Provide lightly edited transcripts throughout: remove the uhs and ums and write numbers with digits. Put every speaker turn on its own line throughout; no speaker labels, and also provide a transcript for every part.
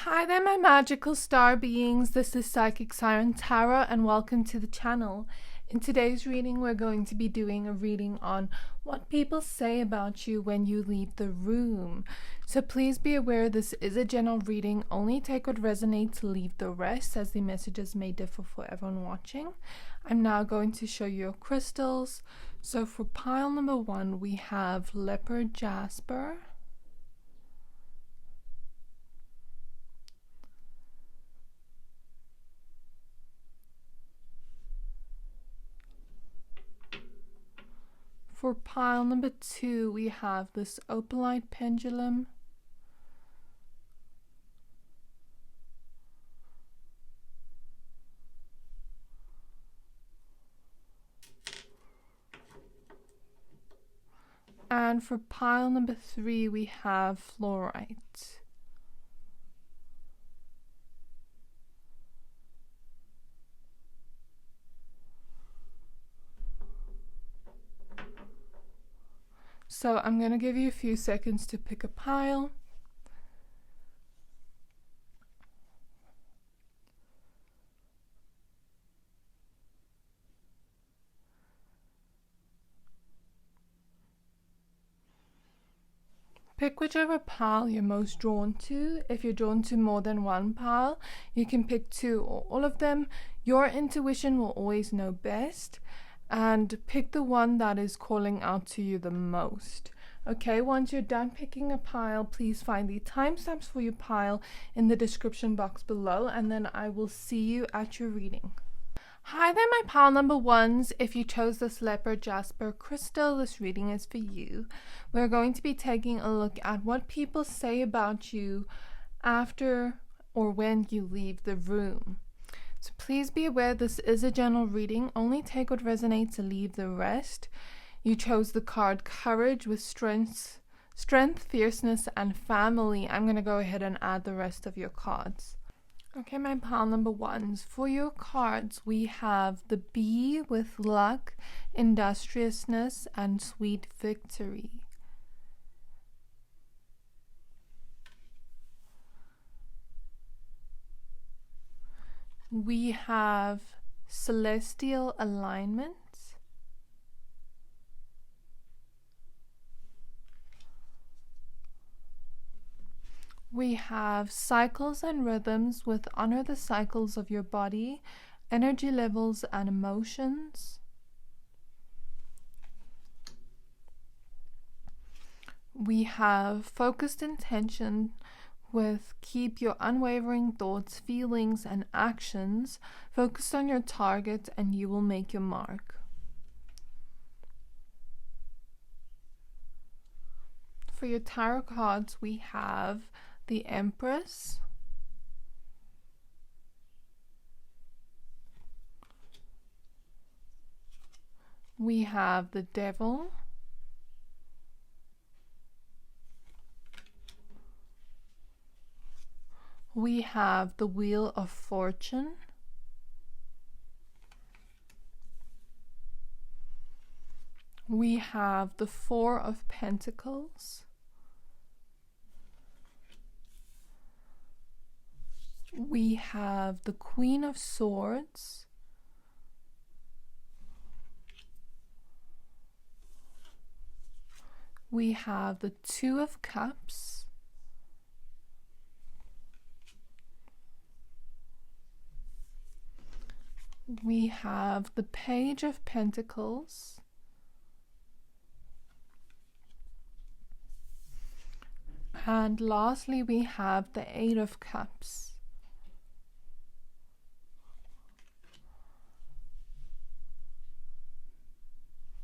Hi there, my magical star beings. This is Psychic Siren Tarot, and welcome to the channel. In today's reading, we're going to be doing a reading on what people say about you when you leave the room. So please be aware this is a general reading. Only take what resonates, leave the rest, as the messages may differ for everyone watching. I'm now going to show you your crystals. So for pile number 1, we have Leopard, Jasper. For pile number 2, we have this Opalite Pendulum. And for pile number 3, we have Flourite. So I'm going to give you a few seconds to pick a pile. Pick whichever pile you're most drawn to. If you're drawn to more than one pile, you can pick 2 or all of them. Your intuition will always know best. And pick the one that is calling out to you the most. Okay, once you're done picking a pile, please find the timestamps for your pile in the description box below, and then I will see you at your reading. Hi there, my pile number 1s. If you chose this Leopard Jasper crystal, this reading is for you. We're going to be taking a look at what people say about you after or when you leave the room. So please be aware this is a general reading. Only take what resonates and leave the rest. You chose the card Courage with strength, fierceness, and family. I'm going to go ahead and add the rest of your cards. Okay, my pile number 1s. For your cards, we have the Bee with luck, industriousness, and sweet victory. We have celestial alignment. We have cycles and rhythms with honor the cycles of your body, energy levels, and emotions. We have focused intention with keep your unwavering thoughts, feelings, and actions focused on your target, and you will make your mark. For your tarot cards, we have the Empress, we have the Devil, we have the Wheel of Fortune, we have the Four of Pentacles, we have the Queen of Swords, we have the Two of Cups, we have the Page of Pentacles, and lastly we have the Eight of Cups.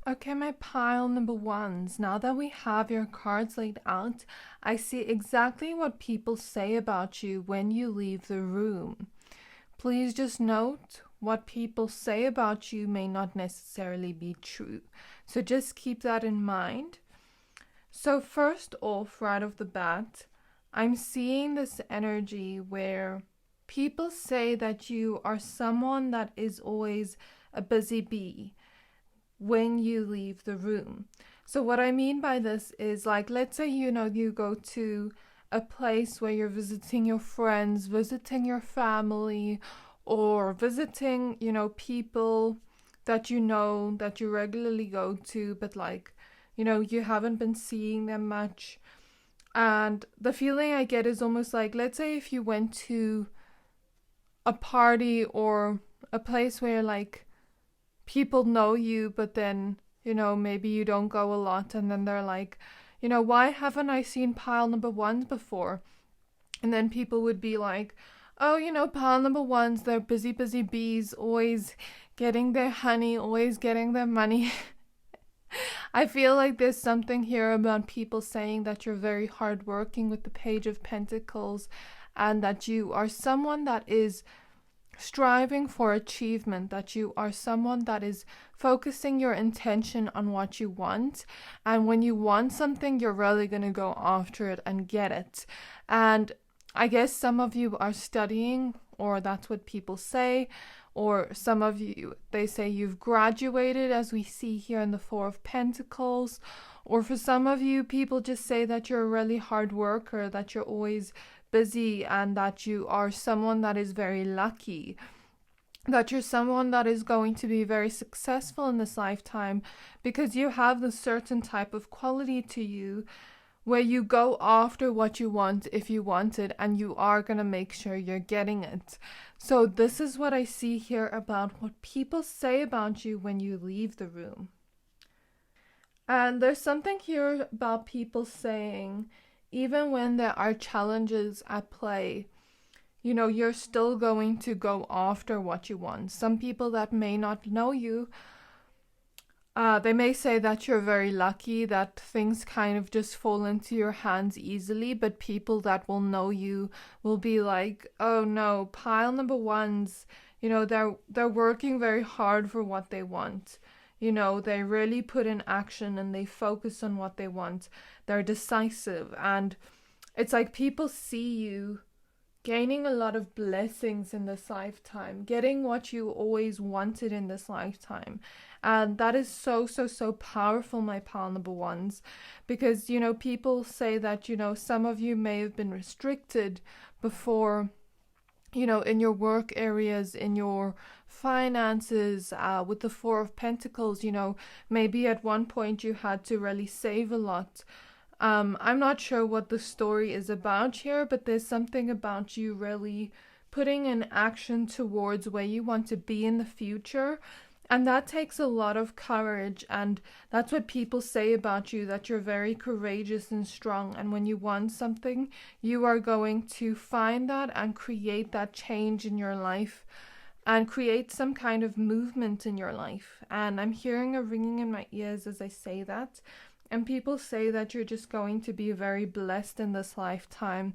Okay, my pile number 1s. Now that we have your cards laid out, I see exactly what people say about you when you leave the room. Please just note what people say about you may not necessarily be true. So just keep that in mind. So first off, right off the bat, I'm seeing this energy where people say that you are someone that is always a busy bee when you leave the room. So what I mean by this is, like, let's say, you go to a place where you're visiting your friends, visiting your family, or visiting, people that that you regularly go to, but like, you haven't been seeing them much. And the feeling I get is almost like, let's say if you went to a party or a place where like people know you, but then, maybe you don't go a lot, and then they're like, why haven't I seen pile number ones before? And then people would be like, oh, pile number ones, they're busy, busy bees, always getting their honey, always getting their money. I feel like there's something here about people saying that you're very hardworking with the Page of Pentacles, and that you are someone that is striving for achievement, that you are someone that is focusing your intention on what you want, and when you want something, you're really going to go after it and get it. And I guess some of you are studying, or that's what people say, or some of you, they say you've graduated, as we see here in the Four of Pentacles, or for some of you, people just say that you're a really hard worker, that you're always busy, and that you are someone that is very lucky, that you're someone that is going to be very successful in this lifetime because you have this certain type of quality to you where you go after what you want if you want it, and you are going to make sure you're getting it. So this is what I see here about what people say about you when you leave the room. And there's something here about people saying, even when there are challenges at play, you're still going to go after what you want. Some people that may not know you, they may say that you're very lucky, that things kind of just fall into your hands easily, but people that will know you will be like, oh no, pile number ones, they're working very hard for what they want. They really put in action and they focus on what they want. They're decisive, and it's like people see you gaining a lot of blessings in this lifetime, getting what you always wanted in this lifetime. And that is so, so, so powerful, my pile number ones, because, people say that, some of you may have been restricted before, in your work areas, in your finances, with the Four of Pentacles, maybe at one point you had to really save a lot. I'm not sure what the story is about here, but there's something about you really putting in action towards where you want to be in the future. And that takes a lot of courage, and that's what people say about you, that you're very courageous and strong, and when you want something, you are going to find that and create that change in your life and create some kind of movement in your life. And I'm hearing a ringing in my ears as I say that, and people say that you're just going to be very blessed in this lifetime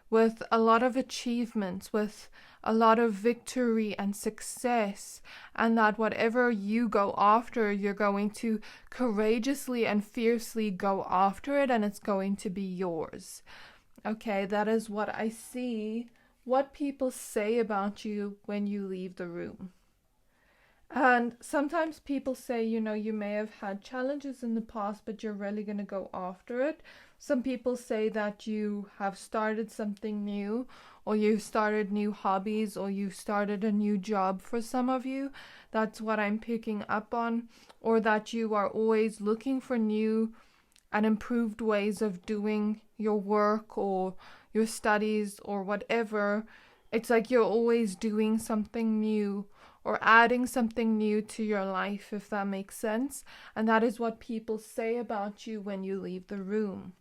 with a lot of achievements, with a lot of victory and success, and that whatever you go after, you're going to courageously and fiercely go after it, and it's going to be yours. Okay, that is what I see, what people say about you when you leave the room. And sometimes people say, you may have had challenges in the past, but you're really going to go after it. Some people say that you have started something new, or you've started new hobbies, or you've started a new job for some of you. That's what I'm picking up on. Or that you are always looking for new and improved ways of doing your work or your studies or whatever. It's like you're always doing something new or adding something new to your life, if that makes sense. And that is what people say about you when you leave the room.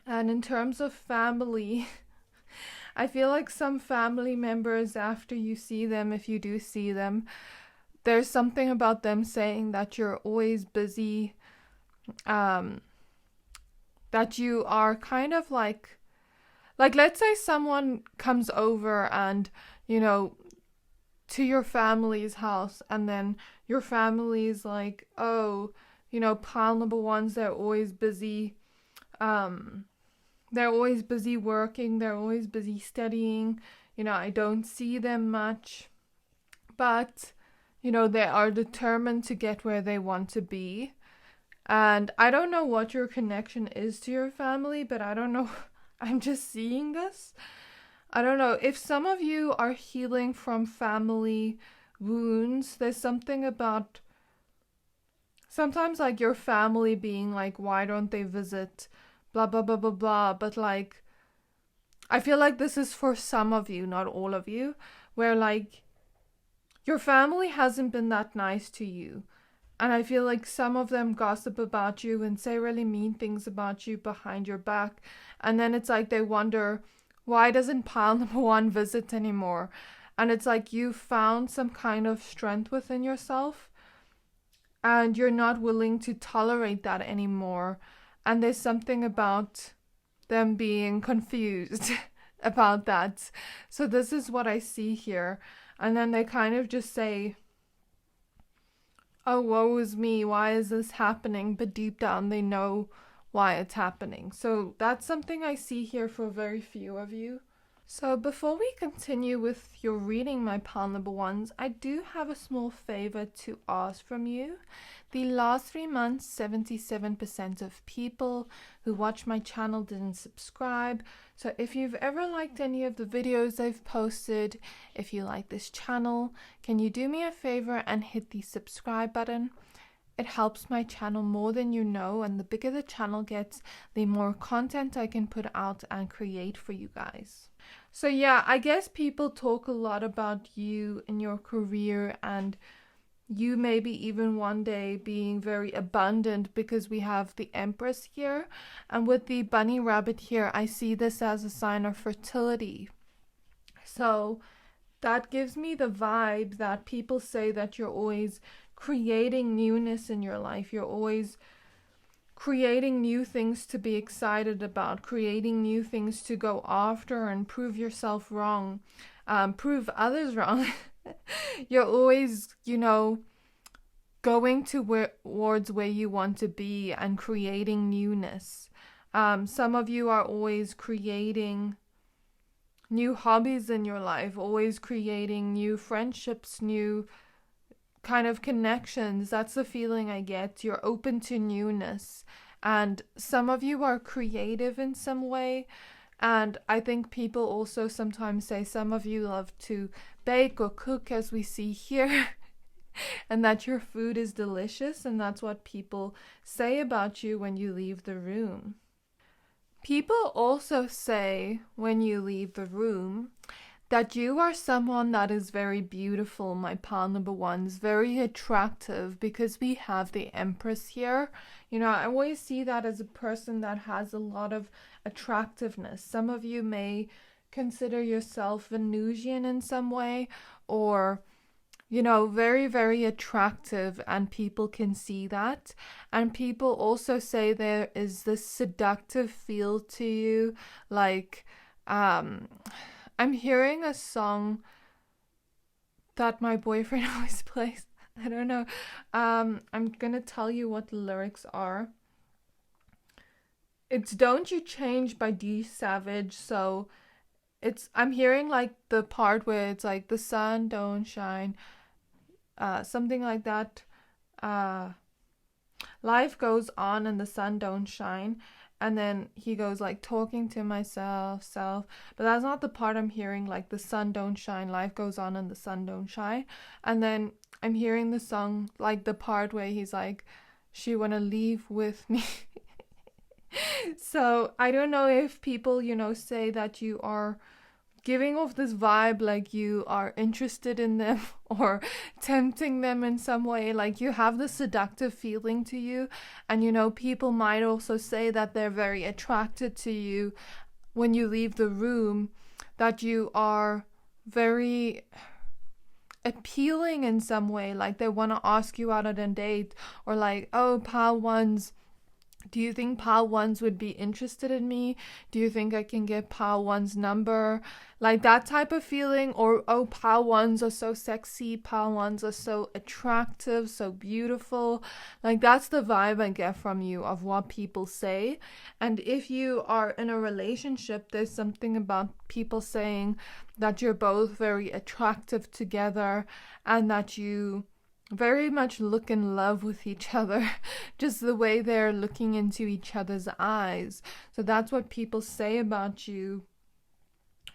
And in terms of family, I feel like some family members, after you see them, if you do see them, there's something about them saying that you're always busy, that you are kind of like let's say someone comes over and, to your family's house, and then your family's like, oh, pile number ones, they're always busy. They're always busy working. They're always busy studying. I don't see them much. But, they are determined to get where they want to be. And I don't know what your connection is to your family, but I don't know I'm just seeing this. I don't know. If some of you are healing from family wounds, there's something about sometimes like your family being like, why don't they visit? Blah, blah, blah, blah, blah. But like, I feel like this is for some of you, not all of you, where like your family hasn't been that nice to you. And I feel like some of them gossip about you and say really mean things about you behind your back. And then it's like they wonder, why doesn't pile number one visit anymore? And it's like you found some kind of strength within yourself and you're not willing to tolerate that anymore. And there's something about them being confused about that. So this is what I see here. And then they kind of just say, oh, woe is me, why is this happening? But deep down they know why it's happening. So that's something I see here for very few of you. So before we continue with your reading, my pile number ones, I do have a small favor to ask from you. The last 3 months, 77% of people who watch my channel didn't subscribe. So if you've ever liked any of the videos I've posted, if you like this channel, can you do me a favor and hit the subscribe button? It helps my channel more than you know, and the bigger the channel gets, the more content I can put out and create for you guys. So yeah, I guess people talk a lot about you and your career and you maybe even one day being very abundant, because we have the Empress here, and with the bunny rabbit here, I see this as a sign of fertility. So that gives me the vibe that people say that you're always creating newness in your life. You're always creating new things to be excited about, creating new things to go after and prove yourself wrong, prove others wrong. You're always, going towards where you want to be and creating newness. Some of you are always creating new hobbies in your life, always creating new friendships, new kind of connections. That's the feeling I get. You're open to newness. And some of you are creative in some way. And I think people also sometimes say some of you love to bake or cook, as we see here, and that your food is delicious, and that's what people say about you when you leave the room. People also say when you leave the room that you are someone that is very beautiful, my pile number ones, very attractive, because we have the Empress here. I always see that as a person that has a lot of attractiveness. Some of you may consider yourself Venusian in some way, or very, very attractive, and people can see that. And people also say there is this seductive feel to you, like, I'm hearing a song that my boyfriend always plays. I don't know. I'm gonna tell you what the lyrics are. It's Don't You Change by D Savage. So I'm hearing like the part where it's like the sun don't shine, something like that. Life goes on and the sun don't shine. And then he goes like talking to myself, but that's not the part I'm hearing, like the sun don't shine, life goes on and the sun don't shine. And then I'm hearing the song, like the part where he's like, she wanna leave with me. So I don't know if people, say that you are giving off this vibe like you are interested in them or tempting them in some way, like you have this seductive feeling to you. And people might also say that they're very attracted to you when you leave the room, that you are very appealing in some way, like they want to ask you out on a date, or like, oh, pal ones, do you think pal ones would be interested in me? Do you think I can get pal one's number? Like that type of feeling. Or, oh, pal ones are so sexy, pal ones are so attractive, so beautiful. Like that's the vibe I get from you of what people say. And if you are in a relationship, there's something about people saying that you're both very attractive together, and that you very much look in love with each other, just the way they're looking into each other's eyes. So that's what people say about you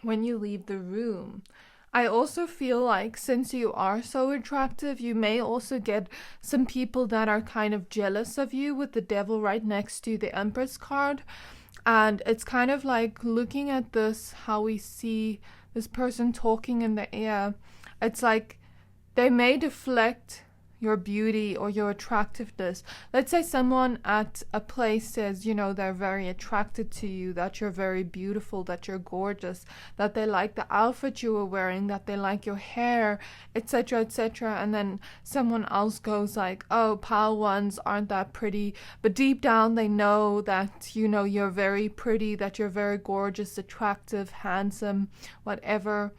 when you leave the room. I also feel like since you are so attractive, you may also get some people that are kind of jealous of you with the devil right next to the Empress card. And it's kind of like looking at this, how we see this person talking in the air. It's like they may deflect your beauty or your attractiveness. Let's say someone at a place says, you know, they're very attracted to you, that you're very beautiful, that you're gorgeous, that they like the outfit you were wearing, that they like your hair, etc., etc. And then someone else goes like, oh, pile ones aren't that pretty. But deep down they know that, you know, you're very pretty, that you're very gorgeous, attractive, handsome, whatever.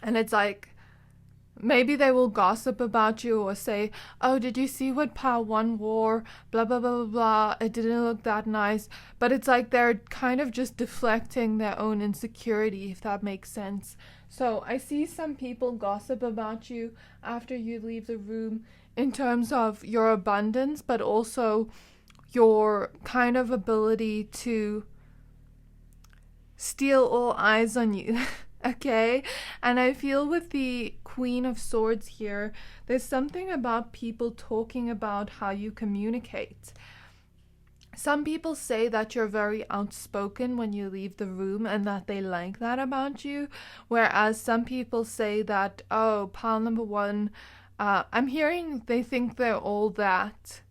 And it's like, maybe they will gossip about you or say, oh, did you see what pile one wore? Blah, blah, blah, blah, blah. It didn't look that nice. But it's like they're kind of just deflecting their own insecurity, if that makes sense. So I see some people gossip about you after you leave the room in terms of your abundance, but also your kind of ability to steal all eyes on you. Okay, and I feel with the Queen of Swords here, there's something about people talking about how you communicate. Some people say that you're very outspoken when you leave the room and that they like that about you, whereas some people say that, oh, pile number one, I'm hearing they think they're all that.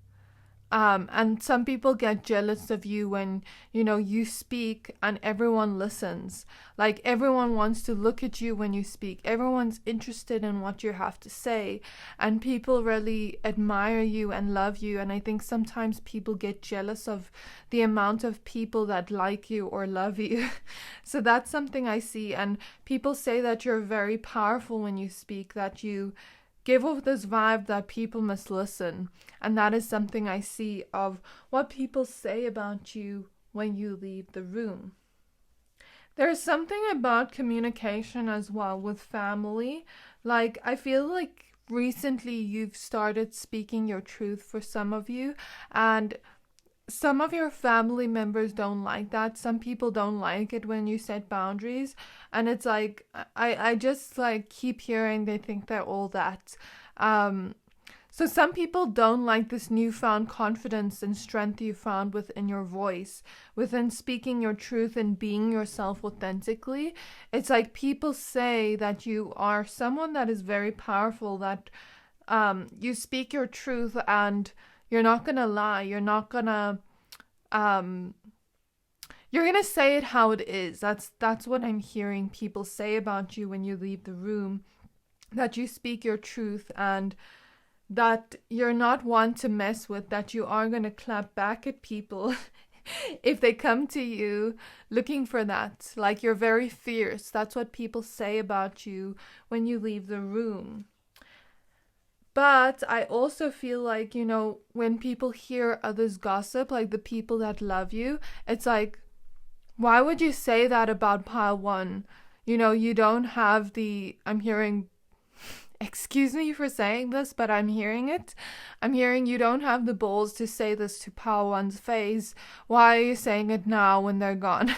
And some people get jealous of you when, you know, you speak and everyone listens. Like everyone wants to look at you when you speak. Everyone's interested in what you have to say. And people really admire you and love you. And I think sometimes people get jealous of the amount of people that like you or love you. So that's something I see. And people say that you're very powerful when you speak, that you give off this vibe that people must listen. And that is something I see of what people say about you when you leave the room. There's something about communication as well with family. Like, I feel like recently you've started speaking your truth for some of you, and some of your family members don't like that. Some people don't like it when you set boundaries. And it's like, I just like keep hearing they think they're all that. So some people don't like this newfound confidence and strength you found within your voice, within speaking your truth and being yourself authentically. It's like people say that you are someone that is very powerful, that you speak your truth and you're not gonna lie. You're not gonna you're gonna say it how it is. That's what I'm hearing people say about you when you leave the room. That you speak your truth and that you're not one to mess with, that you are gonna clap back at people if they come to you looking for that. Like you're very fierce. That's what people say about you when you leave the room. But I also feel like, you know, when people hear others gossip, like the people that love you, it's like, why would you say that about pile one? You know, you don't have I'm hearing, excuse me for saying this, but I'm hearing it. I'm hearing you don't have the balls to say this to pile one's face. Why are you saying it now when they're gone?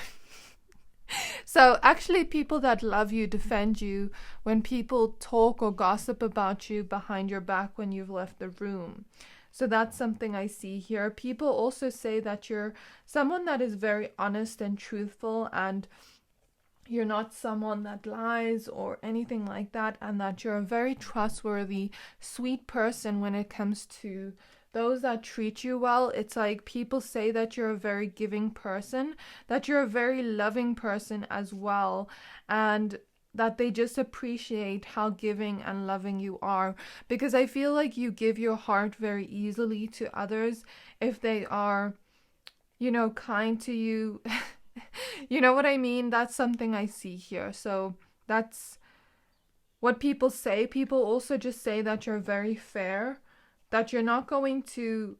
So actually people that love you defend you when people talk or gossip about you behind your back when you've left the room. So that's something I see here. People also say that you're someone that is very honest and truthful, and you're not someone that lies or anything like that, and that you're a very trustworthy, sweet person when it comes to those that treat you well. It's like people say that you're a very giving person, that you're a very loving person as well, and that they just appreciate how giving and loving you are, because I feel like you give your heart very easily to others if they are, you know, kind to you. You know what I mean? That's something I see here. So that's what people say. People also just say that you're very fair, that you're not going to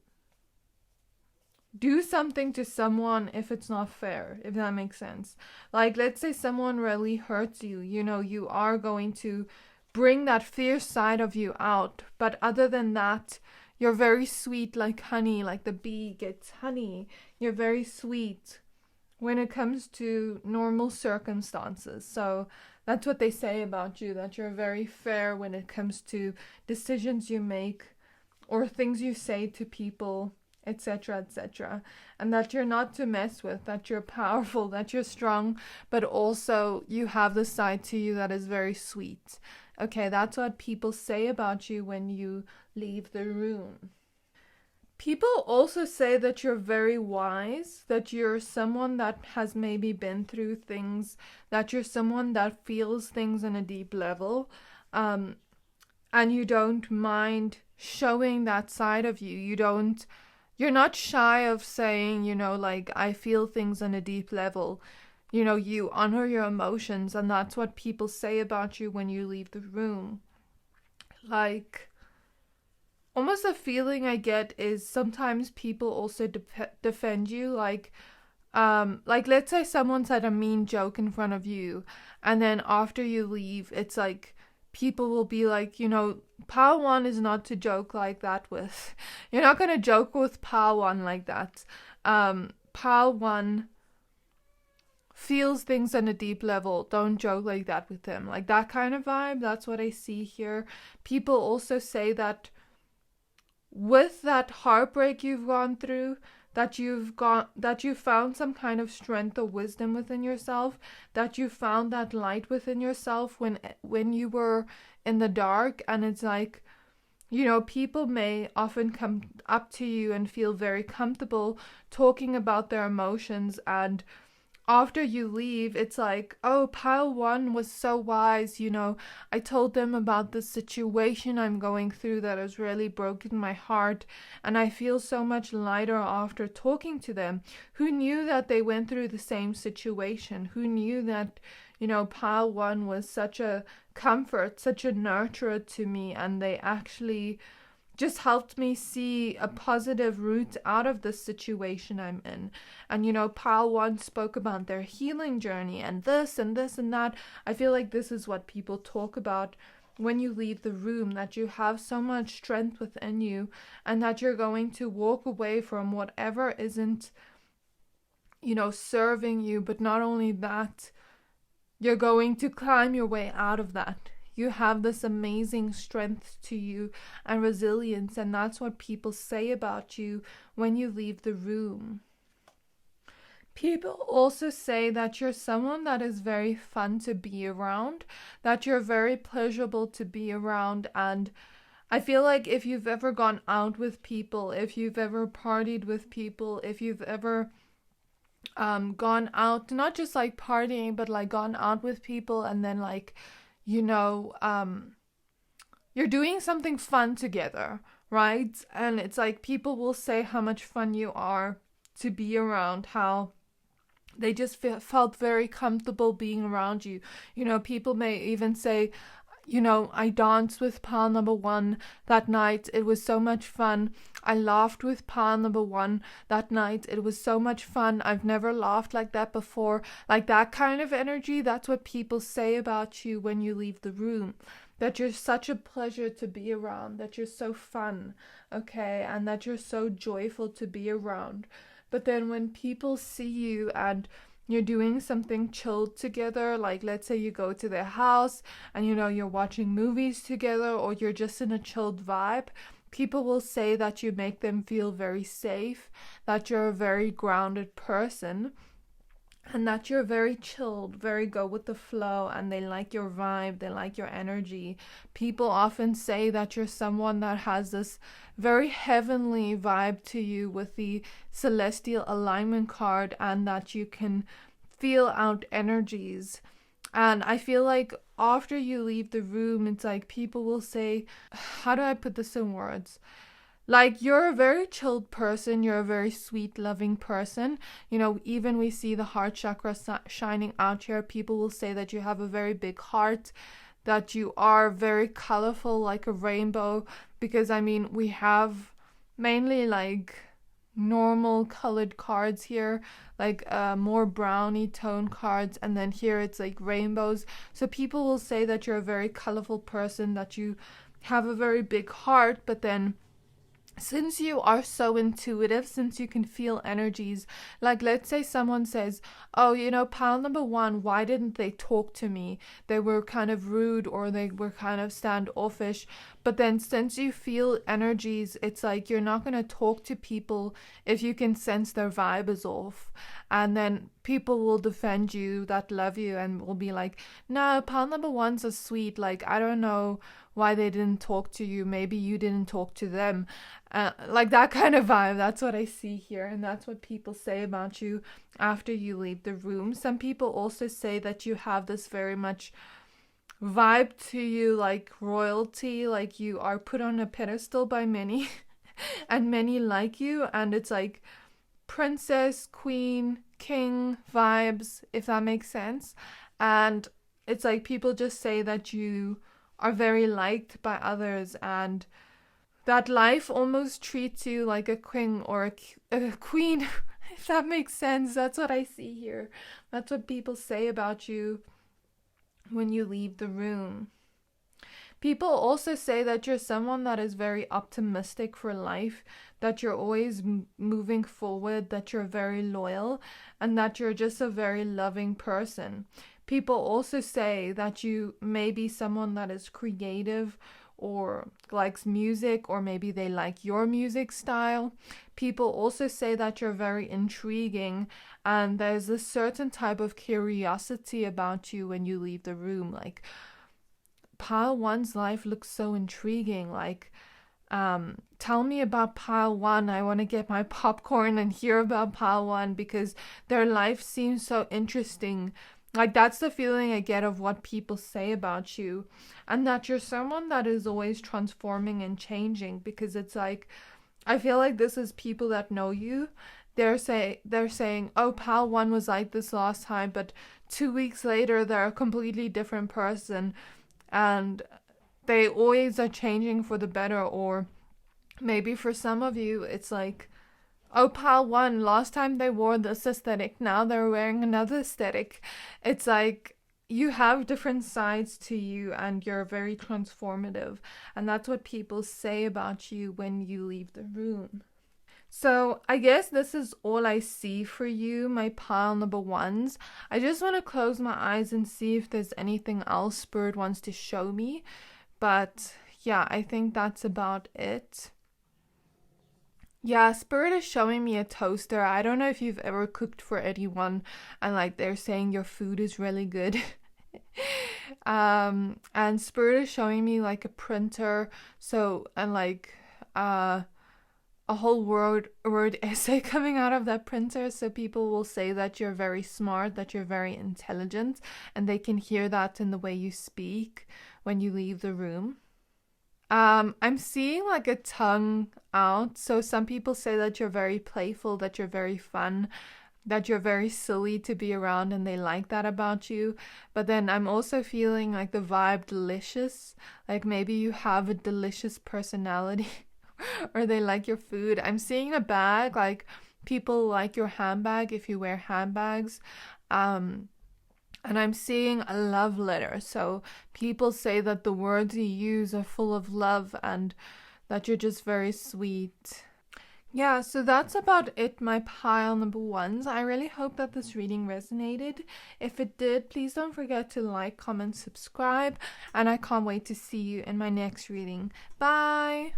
do something to someone if it's not fair, if that makes sense. Like, let's say someone really hurts you, you know, you are going to bring that fierce side of you out. But other than that, you're very sweet like honey, like the bee gets honey. You're very sweet when it comes to normal circumstances. So that's what they say about you, that you're very fair when it comes to decisions you make or things you say to people, etc., etc. And that you're not to mess with, that you're powerful, that you're strong, but also you have the side to you that is very sweet. Okay, that's what people say about you when you leave the room. People also say that you're very wise, that you're someone that has maybe been through things, that you're someone that feels things on a deep level, and you don't mind showing that side of you. You're not shy of saying, like, I feel things on a deep level. You honor your emotions, and that's what people say about you when you leave the room. Like, almost the feeling I get is sometimes people also defend you. Like let's say someone said a mean joke in front of you, and then after you leave, it's like people will be like, Pal One is not to joke like that with. You're not going to joke with Pal One like that. Pal One feels things on a deep level. Don't joke like that with him. Like that kind of vibe, that's what I see here. People also say that with that heartbreak you've gone through, that you found some kind of strength or wisdom within yourself, that you found that light within yourself when you were in the dark. And it's like, people may often come up to you and feel very comfortable talking about their emotions, and after you leave, it's like, oh, Pile One was so wise, I told them about the situation I'm going through that has really broken my heart, and I feel so much lighter after talking to them. Who knew that they went through the same situation? Who knew that, Pile One was such a comfort, such a nurturer to me, and they actually just helped me see a positive route out of the situation I'm in. And Pal One spoke about their healing journey and this and this and that. I feel like this is what people talk about when you leave the room, that you have so much strength within you, and that you're going to walk away from whatever isn't, serving you. But not only that, you're going to climb your way out of that. You have this amazing strength to you and resilience, and that's what people say about you when you leave the room. People also say that you're someone that is very fun to be around, that you're very pleasurable to be around. And I feel like if you've ever gone out with people, if you've ever partied with people, if you've ever gone out, not just like partying, but like gone out with people, and then like, you're doing something fun together, right? And it's like people will say how much fun you are to be around, how they just felt very comfortable being around you. People may even say, I danced with Pal Number One that night. It was so much fun. I laughed with Pal Number One that night. It was so much fun. I've never laughed like that before. Like that kind of energy, that's what people say about you when you leave the room. That you're such a pleasure to be around, that you're so fun, okay? And that you're so joyful to be around. But then when people see you and you're doing something chilled together, like let's say you go to their house and you're watching movies together, or you're just in a chilled vibe, people will say that you make them feel very safe, that you're a very grounded person, and that you're very chilled, very go with the flow, and they like your vibe, they like your energy. People often say that you're someone that has this very heavenly vibe to you with the celestial alignment card, and that you can feel out energies. And I feel like after you leave the room, it's like people will say, how do I put this in words? Like, you're a very chilled person. You're a very sweet, loving person. Even we see the heart chakra shining out here. People will say that you have a very big heart, that you are very colorful like a rainbow. Because, we have mainly like normal colored cards here, like more browny tone cards, and then here it's like rainbows. So people will say that you're a very colorful person, that you have a very big heart, but then since you are so intuitive, since you can feel energies, like let's say someone says, oh, you know, pile number one, why didn't they talk to me? They were kind of rude or they were kind of standoffish. But then since you feel energies, it's like you're not going to talk to people if you can sense their vibe is off. And then people will defend you that love you and will be like, no, pile number one's are sweet. Like, I don't know why they didn't talk to you. Maybe you didn't talk to them. Like that kind of vibe. That's what I see here. And that's what people say about you after you leave the room. Some people also say that you have this very much vibe to you, like royalty, like you are put on a pedestal by many and many like you. And it's like princess, queen, king vibes, if that makes sense. And it's like people just say that you are very liked by others and that life almost treats you like a king or a queen, if that makes sense. That's what I see here. That's what people say about you when you leave the room. People also say that you're someone that is very optimistic for life, that you're always moving forward, that you're very loyal, and that you're just a very loving person. People also say that you may be someone that is creative or likes music, or maybe they like your music style. People also say that you're very intriguing, and there's a certain type of curiosity about you when you leave the room. Like, pile one's life looks so intriguing. Like, tell me about pile one. I want to get my popcorn and hear about pile one because their life seems so interesting. Like, that's the feeling I get of what people say about you, and that you're someone that is always transforming and changing, because it's like, I feel like this is people that know you. They're saying, oh, pal one was like this last time, but 2 weeks later they're a completely different person, and they always are changing for the better. Or maybe for some of you it's like, oh, pal one, last time they wore this aesthetic, now they're wearing another aesthetic. It's like you have different sides to you and you're very transformative. And that's what people say about you when you leave the room. So I guess this is all I see for you, my pile number ones. I just want to close my eyes and see if there's anything else Spirit wants to show me. But yeah, I think that's about it. Yeah, Spirit is showing me a toaster. I don't know if you've ever cooked for anyone and like they're saying your food is really good. And Spirit is showing me like a printer, so, and like a whole word essay coming out of that printer. So people will say that you're very smart, that you're very intelligent, and they can hear that in the way you speak when you leave the room. I'm seeing like a tongue out. So some people say that you're very playful, that you're very fun, that you're very silly to be around, and they like that about you. But then I'm also feeling like the vibe delicious. Like maybe you have a delicious personality or they like your food. I'm seeing a bag, like people like your handbag if you wear handbags. And I'm seeing a love letter. So people say that the words you use are full of love and that you're just very sweet. Yeah, so that's about it, my pile number ones. I really hope that this reading resonated. If it did, please don't forget to like, comment, subscribe. And I can't wait to see you in my next reading. Bye!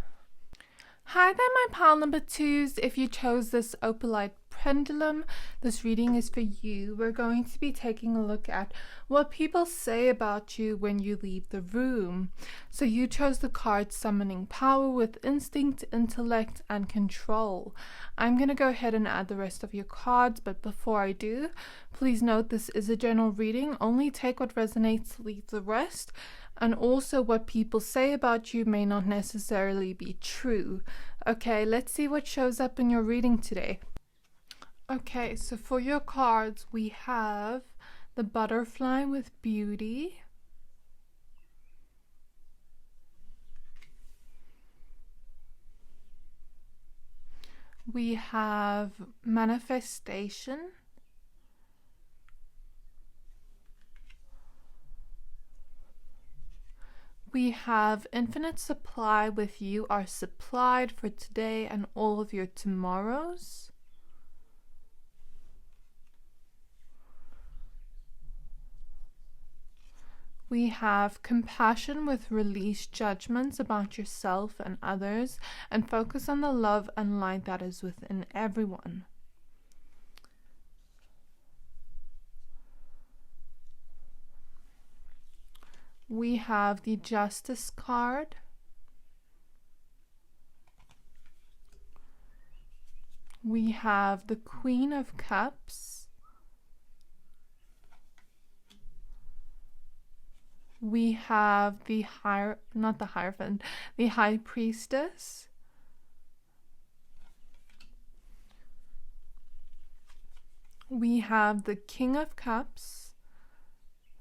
Hi there, my pile number twos. If you chose this Opalite Pendulum, this reading is for you. We're going to be taking a look at what people say about you when you leave the room. So you chose the card Summoning Power with Instinct, Intellect, and Control. I'm going to go ahead and add the rest of your cards, but before I do, please note this is a general reading. Only take what resonates, leave the rest. And also what people say about you may not necessarily be true. Okay, let's see what shows up in your reading today. Okay, so for your cards, we have the Butterfly with Beauty, We have manifestation. We have infinite supply with you are supplied for today and all of your tomorrows. We have compassion with released judgments about yourself and others and focus on the love and light that is within everyone. We have the Justice card. We have the Queen of Cups. We have the the High Priestess. We have the King of Cups.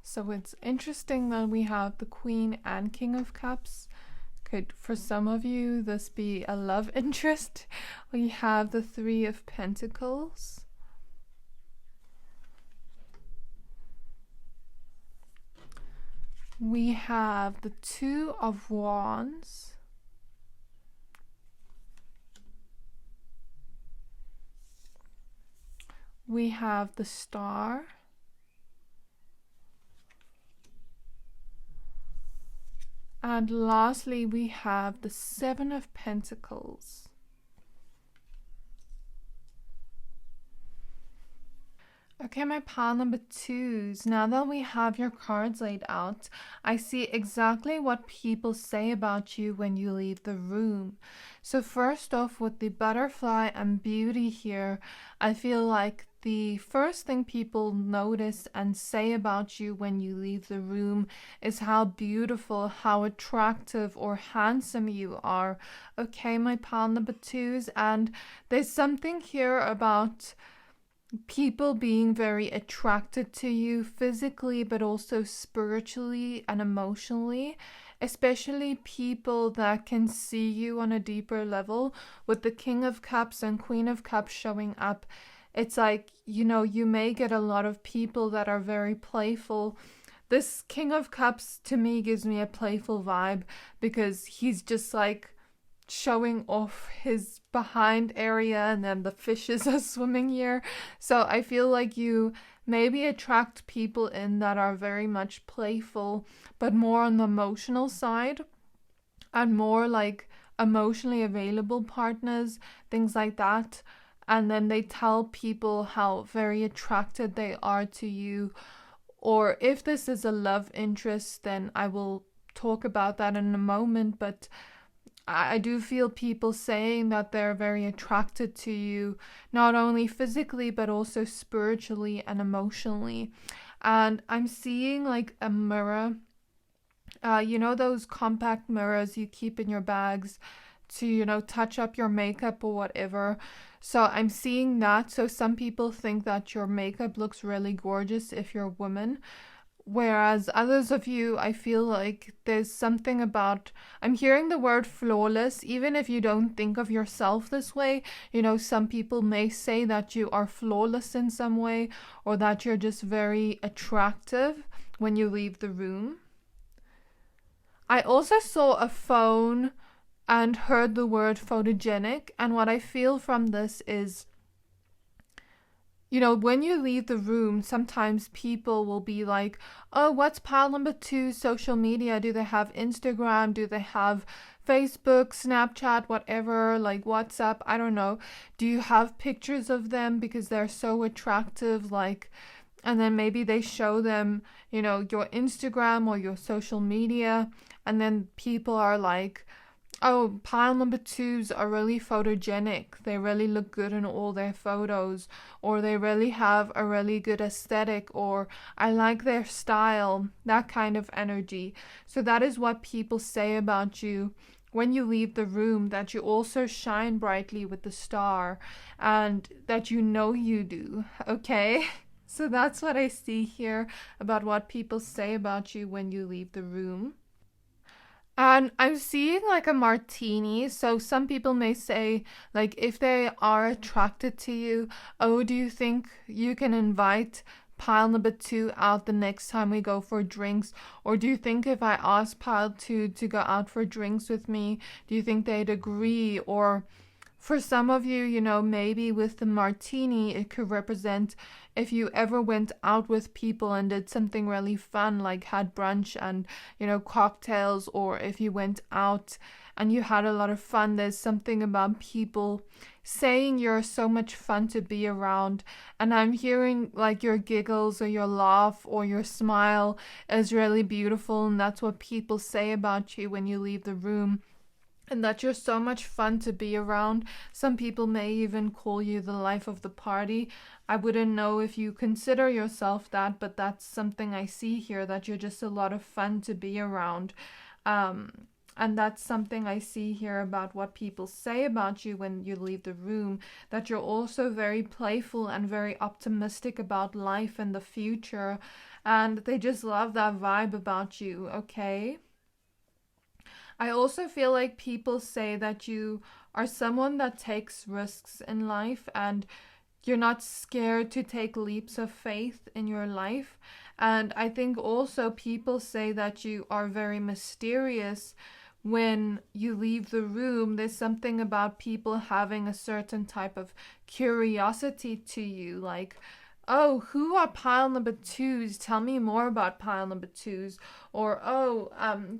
So it's interesting that we have the Queen and King of Cups. Could, for some of you, this be a love interest? We have the Three of Pentacles. We have the Two of Wands. We have the Star. And lastly, we have the Seven of Pentacles. Okay, my pile number twos. Now that we have your cards laid out, I see exactly what people say about you when you leave the room. So first off, with the butterfly and beauty here, I feel like the first thing people notice and say about you when you leave the room is how beautiful, how attractive or handsome you are. Okay, my pile number twos, and there's something here about people being very attracted to you physically, but also spiritually and emotionally, especially people that can see you on a deeper level. With the King of Cups and Queen of Cups showing up, it's like, you know, you may get a lot of people that are very playful. This King of Cups to me gives me a playful vibe because he's just like showing off his behind area and then the fishes are swimming here. So I feel like you maybe attract people in that are very much playful, but more on the emotional side and more like emotionally available partners, things like that. And then they tell people how very attracted they are to you. Or if this is a love interest, then I will talk about that in a moment, but I do feel people saying that they're very attracted to you, not only physically, but also spiritually and emotionally. And I'm seeing like a mirror, you know, those compact mirrors you keep in your bags to, you know, touch up your makeup or whatever. So I'm seeing that. So some people think that your makeup looks really gorgeous if you're a woman. Whereas others of you, I feel like there's something about, I'm hearing the word flawless, even if you don't think of yourself this way. You know, some people may say that you are flawless in some way, or that you're just very attractive when you leave the room. I also saw a phone and heard the word photogenic, and what I feel from this is, you know, when you leave the room, sometimes people will be like, oh, what's pile number two social media? Do they have Instagram? Do they have Facebook, Snapchat, whatever, like WhatsApp? I don't know. Do you have pictures of them because they're so attractive? Like, and then maybe they show them, you know, your Instagram or your social media. And then people are like, oh, pile number twos are really photogenic. They really look good in all their photos, or they really have a really good aesthetic, or I like their style, that kind of energy. So that is what people say about you when you leave the room, that you also shine brightly with the star, and that you know you do, okay? So that's what I see here about what people say about you when you leave the room. And I'm seeing like a martini. So some people may say, like, if they are attracted to you, oh, do you think you can invite pile number 2 out the next time we go for drinks? Or do you think if I ask pile 2 to go out for drinks with me, do you think they'd agree? Or for some of you, you know, maybe with the martini, it could represent if you ever went out with people and did something really fun, like had brunch and, you know, cocktails, or if you went out and you had a lot of fun. There's something about people saying you're so much fun to be around. And I'm hearing like your giggles or your laugh or your smile is really beautiful. And that's what people say about you when you leave the room. And that you're so much fun to be around. Some people may even call you the life of the party. I wouldn't know if you consider yourself that, but that's something I see here, that you're just a lot of fun to be around. And that's something I see here about what people say about you when you leave the room, that you're also very playful and very optimistic about life and the future. And they just love that vibe about you, okay? I also feel like people say that you are someone that takes risks in life and you're not scared to take leaps of faith in your life. And I think also people say that you are very mysterious when you leave the room. There's something about people having a certain type of curiosity to you, like, oh, who are pile number 2s? Tell me more about pile number 2s. Or, oh,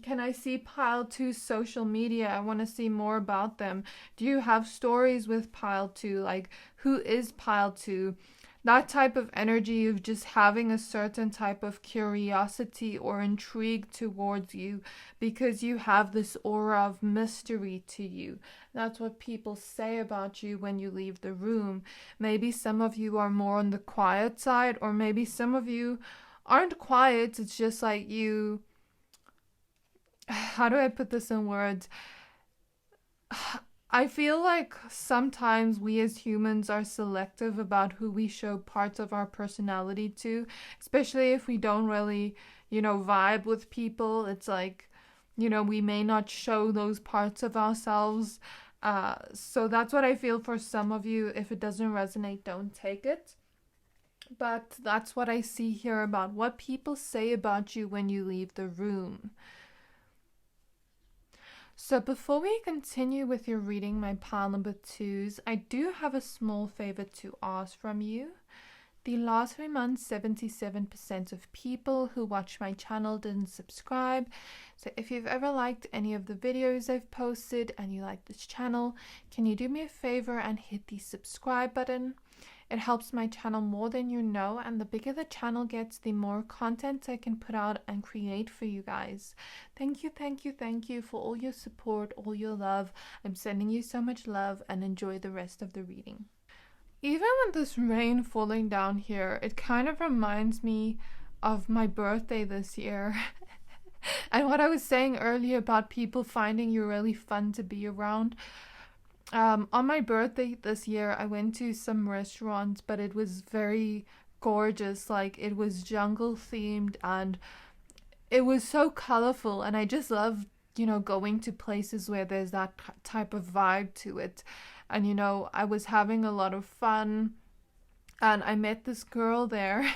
can I see pile 2's social media? I want to see more about them. Do you have stories with pile 2? Like, who is pile 2? That type of energy of just having a certain type of curiosity or intrigue towards you because you have this aura of mystery to you. That's what people say about you when you leave the room. Maybe some of you are more on the quiet side, or maybe some of you aren't quiet. It's just like you... How do I put this in words? I feel like sometimes we as humans are selective about who we show parts of our personality to, especially if we don't really, you know, vibe with people. It's like, you know, we may not show those parts of ourselves. So that's what I feel for some of you. If it doesn't resonate, don't take it. But that's what I see here about what people say about you when you leave the room. So before we continue with your reading, my pile number 2s, I do have a small favor to ask from you. The last 3 months, 77% of people who watch my channel didn't subscribe. So if you've ever liked any of the videos I've posted and you like this channel, can you do me a favor and hit the subscribe button? It helps my channel more than you know, and the bigger the channel gets, the more content I can put out and create for you guys. Thank you, thank you, thank you for all your support, all your love. I'm sending you so much love, and enjoy the rest of the reading. Even with this rain falling down here, it kind of reminds me of my birthday this year. And what I was saying earlier about people finding you really fun to be around. On my birthday this year, I went to some restaurants, but it was very gorgeous. Like, it was jungle themed and it was so colorful, and I just love, you know, going to places where there's that type of vibe to it. And, you know, I was having a lot of fun and I met this girl there.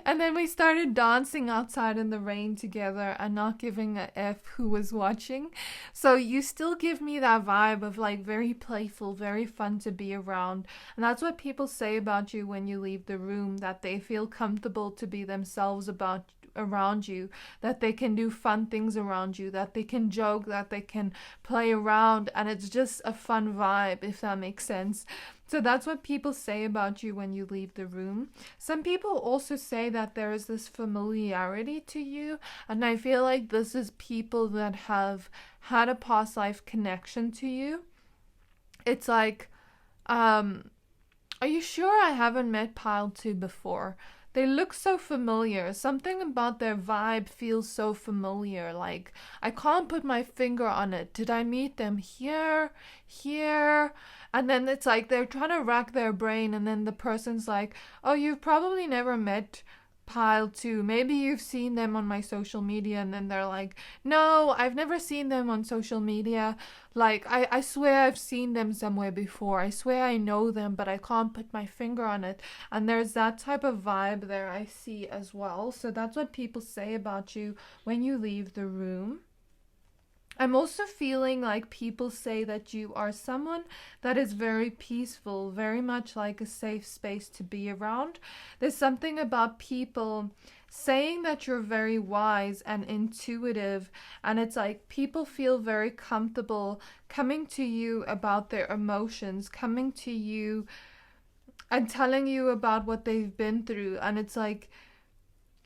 And then we started dancing outside in the rain together and not giving a F who was watching. So you still give me that vibe of like very playful, very fun to be around. And that's what people say about you when you leave the room, that they feel comfortable to be themselves around you, that they can do fun things around you, that they can joke, that they can play around, and it's just a fun vibe, if that makes sense. So that's what people say about you when you leave the room. Some people also say that there is this familiarity to you, and I feel like this is people that have had a past life connection to you. It's like, are you sure I haven't met Pile 2 before? They look so familiar. Something about their vibe feels so familiar. Like, I can't put my finger on it. Did I meet them here? Here? And then it's like they're trying to rack their brain, and then the person's like, oh, you've probably never met pile 2. Maybe you've seen them on my social media and then they're like, no, I've never seen them on social media. Like, I swear I've seen them somewhere before. I swear I know them, but I can't put my finger on it. And there's that type of vibe there I see as well. So that's what people say about you when you leave the room. I'm also feeling like people say that you are someone that is very peaceful, very much like a safe space to be around. There's something about people saying that you're very wise and intuitive, and it's like people feel very comfortable coming to you about their emotions, coming to you and telling you about what they've been through. And it's like,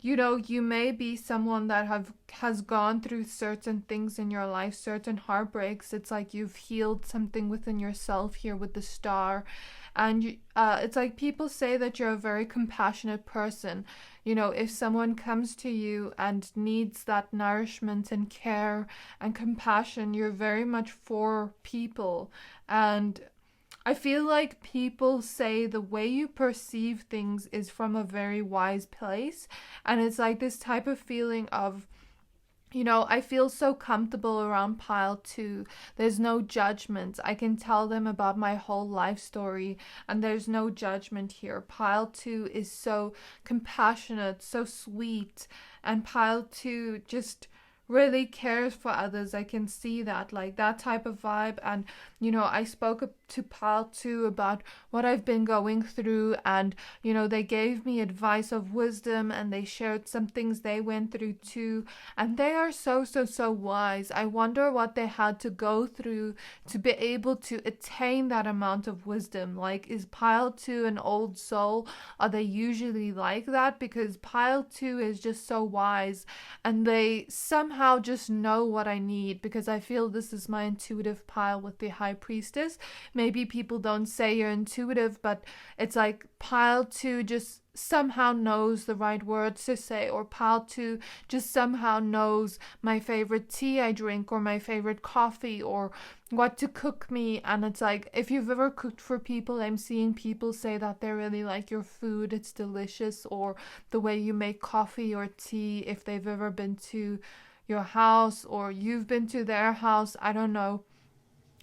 you know, you may be someone that has gone through certain things in your life, certain heartbreaks. It's like you've healed something within yourself here with the star. And it's like people say that you're a very compassionate person. You know, if someone comes to you and needs that nourishment and care and compassion, you're very much for people. And I feel like people say the way you perceive things is from a very wise place. And it's like this type of feeling of, you know, I feel so comfortable around pile 2. There's no judgment. I can tell them about my whole life story and there's no judgment here. Pile 2 is so compassionate, so sweet. And pile 2 just really cares for others. I can see that, like that type of vibe. And you know, I spoke to pile 2 about what I've been going through, and you know, they gave me advice of wisdom and they shared some things they went through too, and they are so wise. I wonder what they had to go through to be able to attain that amount of wisdom. Like, is pile 2 an old soul? Are they usually like that? Because pile 2 is just so wise and they somehow just know what I need, because I feel this is my intuitive pile with the high priestess. Maybe people don't say you're intuitive, but it's like pile 2 just somehow knows the right words to say, or pile 2 just somehow knows my favorite tea I drink or my favorite coffee or what to cook me. And it's like, if you've ever cooked for people, I'm seeing people say that they really like your food, it's delicious, or the way you make coffee or tea, if they've ever been to your house or you've been to their house, I don't know.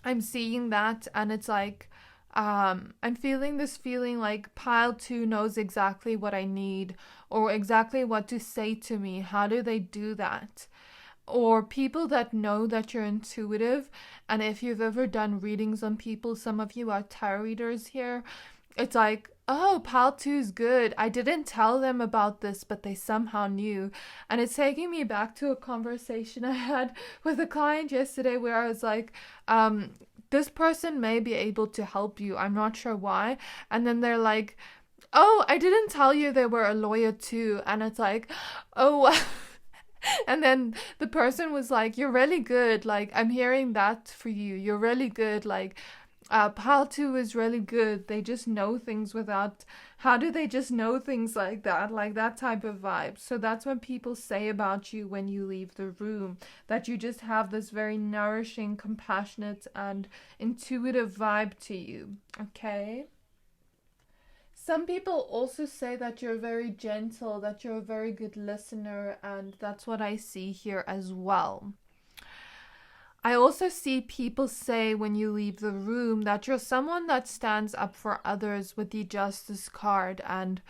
I'm seeing that, and it's like, I'm feeling this feeling like pile 2 knows exactly what I need or exactly what to say to me. How do they do that? Or people that know that you're intuitive, and if you've ever done readings on people, some of you are tarot readers here, it's like, oh, pile 2 is good. I didn't tell them about this, but they somehow knew. And it's taking me back to a conversation I had with a client yesterday where I was like, this person may be able to help you. I'm not sure why. And then they're like, oh, I didn't tell you they were a lawyer too. And it's like, oh, and then the person was like, you're really good. Like, I'm hearing that for you. You're really good. Like, pile 2 is really good. They just know things without, how do they just know things like that type of vibe. So that's what people say about you when you leave the room, that you just have this very nourishing, compassionate and intuitive vibe to you. Okay. Some people also say that you're very gentle, that you're a very good listener, and that's what I see here as well. I also see people say when you leave the room that you're someone that stands up for others with the Justice card. And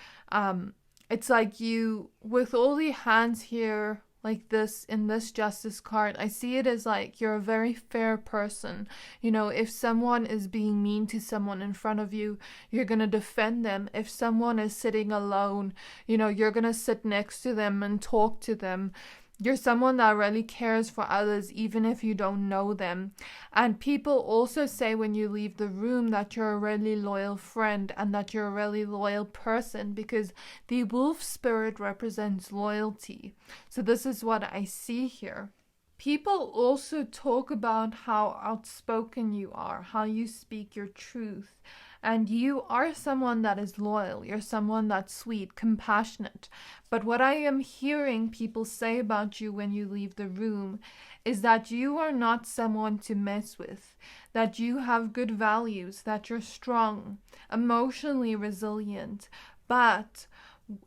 it's like you, with all the hands here like this in this Justice card, I see it as like you're a very fair person. You know, if someone is being mean to someone in front of you, you're going to defend them. If someone is sitting alone, you know, you're going to sit next to them and talk to them. You're someone that really cares for others, even if you don't know them. And people also say when you leave the room that you're a really loyal friend and that you're a really loyal person, because the wolf spirit represents loyalty. So this is what I see here. People also talk about how outspoken you are, how you speak your truth. And you are someone that is loyal. You're someone that's sweet, compassionate. But what I am hearing people say about you when you leave the room is that you are not someone to mess with, that you have good values, that you're strong, emotionally resilient. But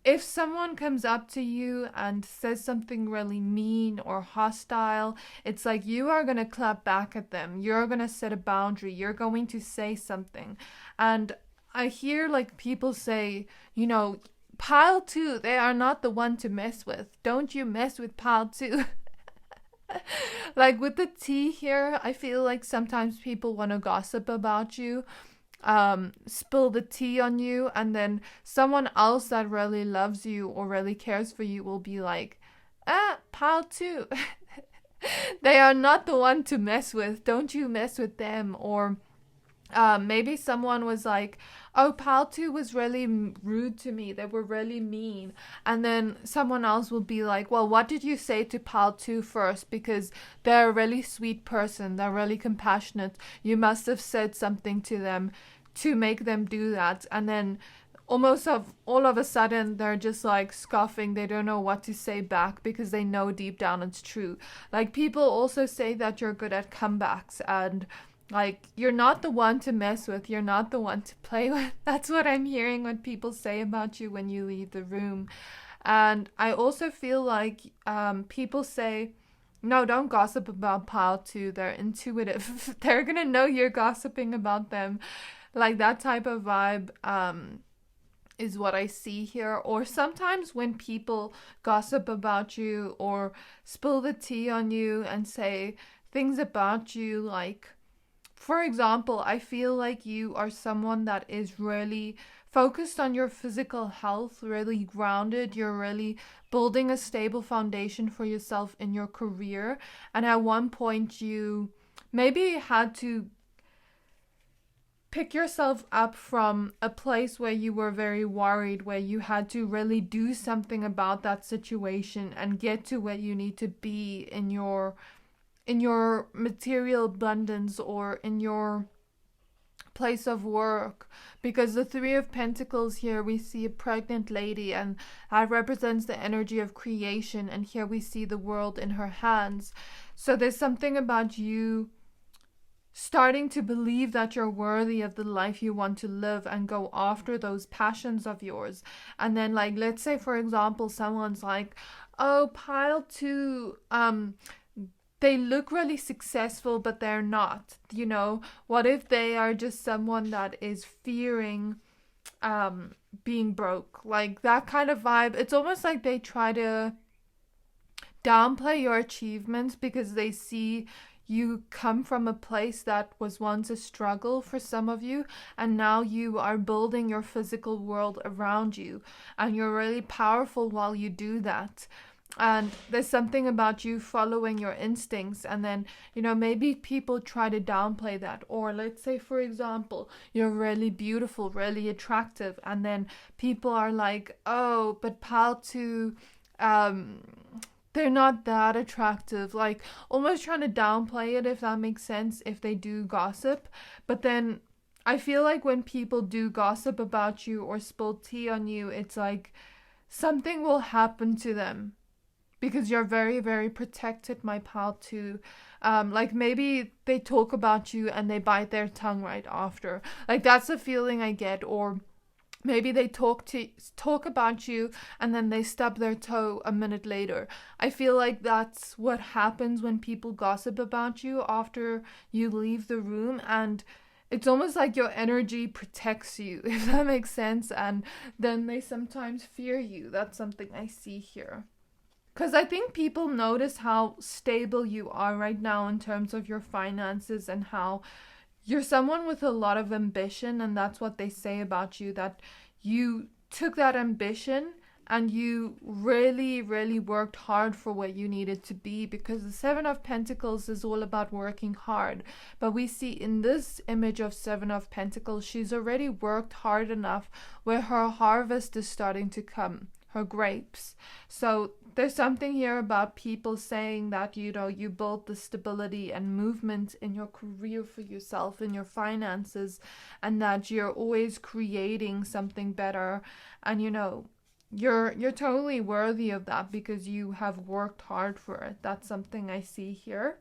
if someone comes up to you and says something really mean or hostile, it's like you are going to clap back at them. You're going to set a boundary. You're going to say something. And I hear like people say, you know, pile 2, they are not the one to mess with. Don't you mess with pile 2. Like with the tea here, I feel like sometimes people want to gossip about you, spill the tea on you, and then someone else that really loves you or really cares for you will be like, pile 2. They are not the one to mess with. Don't you mess with them. Or maybe someone was like, oh, pile 2 was really rude to me. They were really mean. And then someone else will be like, well, what did you say to pile 2 first? Because they're a really sweet person. They're really compassionate. You must have said something to them to make them do that. And then almost all of a sudden, they're just like scoffing. They don't know what to say back because they know deep down it's true. Like people also say that you're good at comebacks, and like, you're not the one to mess with. You're not the one to play with. That's what I'm hearing when people say about you when you leave the room. And I also feel like people say, no, don't gossip about pile 2. They're intuitive. They're going to know you're gossiping about them. Like that type of vibe is what I see here. Or sometimes when people gossip about you or spill the tea on you and say things about you, like, for example, I feel like you are someone that is really focused on your physical health, really grounded. You're really building a stable foundation for yourself in your career. And at one point you maybe had to pick yourself up from a place where you were very worried, where you had to really do something about that situation and get to where you need to be in your material abundance or in your place of work. Because the 3 of Pentacles here, we see a pregnant lady, and that represents the energy of creation, and here we see the world in her hands. So there's something about you starting to believe that you're worthy of the life you want to live and go after those passions of yours. And then, like, let's say for example someone's like, oh, pile 2, they look really successful, but they're not. You know, what if they are just someone that is fearing being broke? Like that kind of vibe. It's almost like they try to downplay your achievements because they see you come from a place that was once a struggle for some of you, and now you are building your physical world around you, and you're really powerful while you do that. And there's something about you following your instincts, and then, you know, maybe people try to downplay that. Or let's say, for example, you're really beautiful, really attractive, and then people are like, oh, but pile 2, they're not that attractive. Like almost trying to downplay it, if that makes sense, if they do gossip. But then I feel like when people do gossip about you or spill tea on you, it's like something will happen to them. Because you're very, very protected, my pal, too. Like maybe they talk about you and they bite their tongue right after. Like that's the feeling I get. Or maybe they talk about you and then they stub their toe a minute later. I feel like that's what happens when people gossip about you after you leave the room. And it's almost like your energy protects you, if that makes sense. And then they sometimes fear you. That's something I see here. Because I think people notice how stable you are right now in terms of your finances, and how you're someone with a lot of ambition, and that's what they say about you, that you took that ambition and you really, really worked hard for what you needed to be, because the 7 of Pentacles is all about working hard. But we see in this image of 7 of Pentacles, she's already worked hard enough where her harvest is starting to come, her grapes. So there's something here about people saying that, you know, you built the stability and movement in your career for yourself, in your finances, and that you're always creating something better. And, you know, you're totally worthy of that because you have worked hard for it. That's something I see here.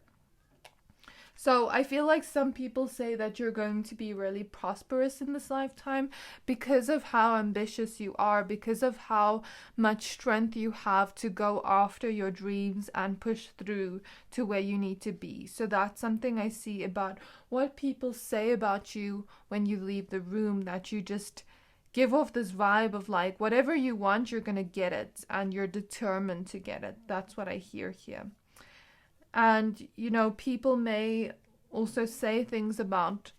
So I feel like some people say that you're going to be really prosperous in this lifetime because of how ambitious you are, because of how much strength you have to go after your dreams and push through to where you need to be. So that's something I see about what people say about you when you leave the room, that you just give off this vibe of like whatever you want, you're going to get it and you're determined to get it. That's what I hear here. And, you know, people may also say things about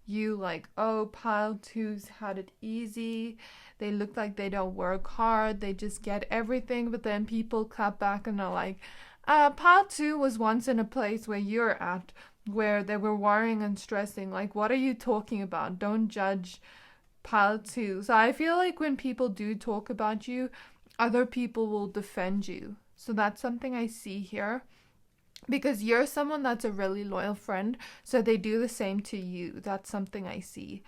you like, oh, pile twos had it easy. They look like they don't work hard. They just get everything. But then people clap back and are like, pile two was once in a place where you're at, where they were worrying and stressing. Like, what are you talking about? Don't judge pile two. So I feel like when people do talk about you, other people will defend you. So that's something I see here. Because you're someone that's a really loyal friend, so they do the same to you. That's something I see.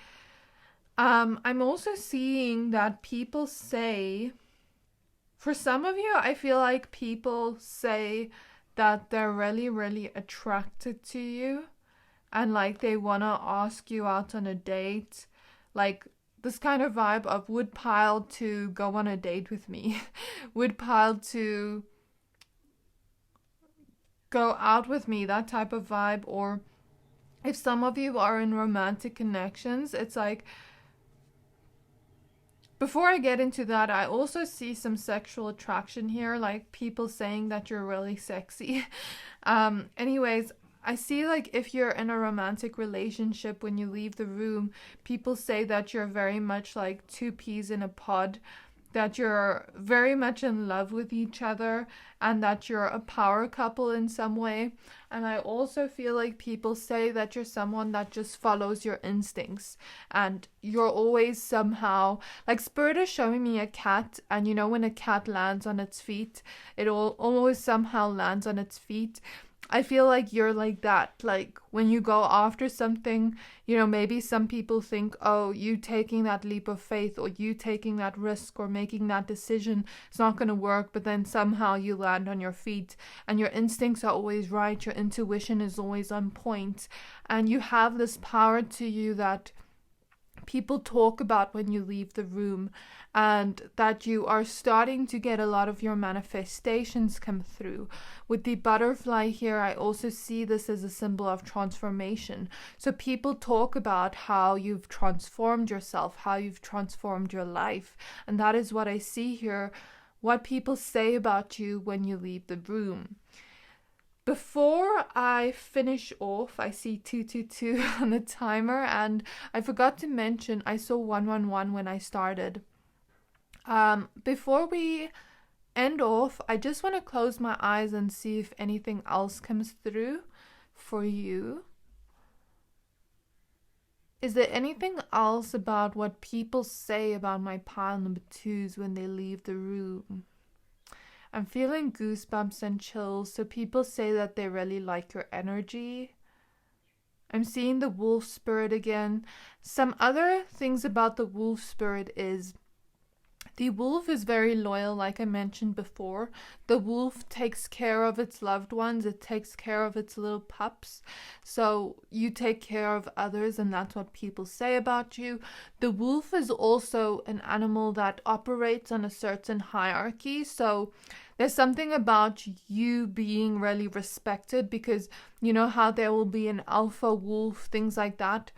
I'm also seeing that people say, for some of you, I feel like people say that they're really, really attracted to you and like they want to ask you out on a date. Like this kind of vibe of would pile to go on a date with me, would pile to go out with me, that type of vibe. Or if some of you are in romantic connections, it's like, before I get into that, I also see some sexual attraction here, like people saying that you're really sexy. Anyways, I see like if you're in a romantic relationship, when you leave the room, people say that you're very much like two peas in a pod, that you're very much in love with each other and that you're a power couple in some way. And I also feel like people say that you're someone that just follows your instincts and you're always somehow, like Spirit is showing me a cat, and you know when a cat lands on its feet, it always somehow lands on its feet. I feel like you're like that. Like when you go after something, you know, maybe some people think, oh, you taking that leap of faith or you taking that risk or making that decision, it's not going to work. But then somehow you land on your feet and your instincts are always right. Your intuition is always on point. And you have this power to you that people talk about when you leave the room, and that you are starting to get a lot of your manifestations come through. With the butterfly here, I also see this as a symbol of transformation. So people talk about how you've transformed yourself, how you've transformed your life, and that is what I see here, what people say about you when you leave the room. Before I finish off, I see 222 on the timer, and I forgot to mention I saw 111 when I started. Before we end off, I just want to close my eyes and see if anything else comes through for you. Is there anything else about what people say about my pile number twos when they leave the room? I'm feeling goosebumps and chills, so people say that they really like your energy. I'm seeing the wolf spirit again. Some other things about the wolf spirit is the wolf is very loyal, like I mentioned before. The wolf takes care of its loved ones. It takes care of its little pups. So you take care of others, and that's what people say about you. The wolf is also an animal that operates on a certain hierarchy. So there's something about you being really respected, because you know how there will be an alpha wolf, things like that,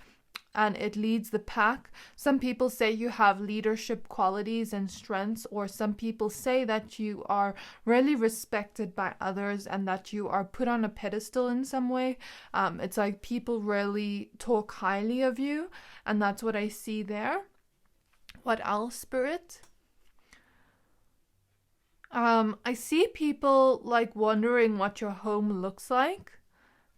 and it leads the pack. Some people say you have leadership qualities and strengths, or some people say that you are really respected by others and that you are put on a pedestal in some way. It's like people really talk highly of you, and that's what I see there. What else, Spirit? I see people like wondering what your home looks like,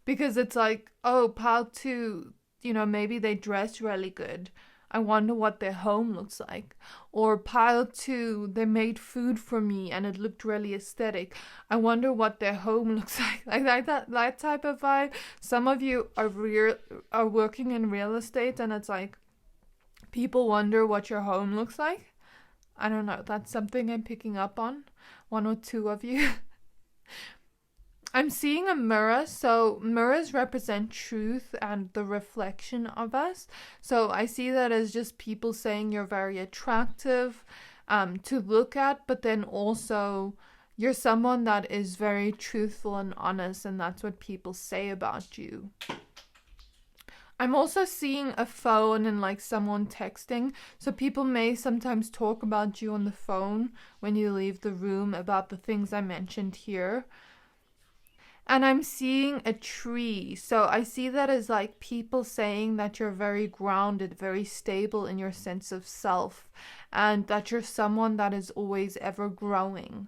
because it's like, oh, pile two, you know, maybe they dress really good. I wonder what their home looks like. Or pile two, they made food for me and it looked really aesthetic. I wonder what their home looks like. Like that type of vibe. Some of you are working in real estate, and it's like people wonder what your home looks like. I don't know. That's something I'm picking up on. One or two of you. I'm seeing a mirror, so mirrors represent truth and the reflection of us. So I see that as just people saying you're very attractive to look at, but then also you're someone that is very truthful and honest, and that's what people say about you. I'm also seeing a phone and like someone texting. So people may sometimes talk about you on the phone when you leave the room about the things I mentioned here. And I'm seeing a tree. So I see that as like people saying that you're very grounded, very stable in your sense of self, and that you're someone that is always ever growing.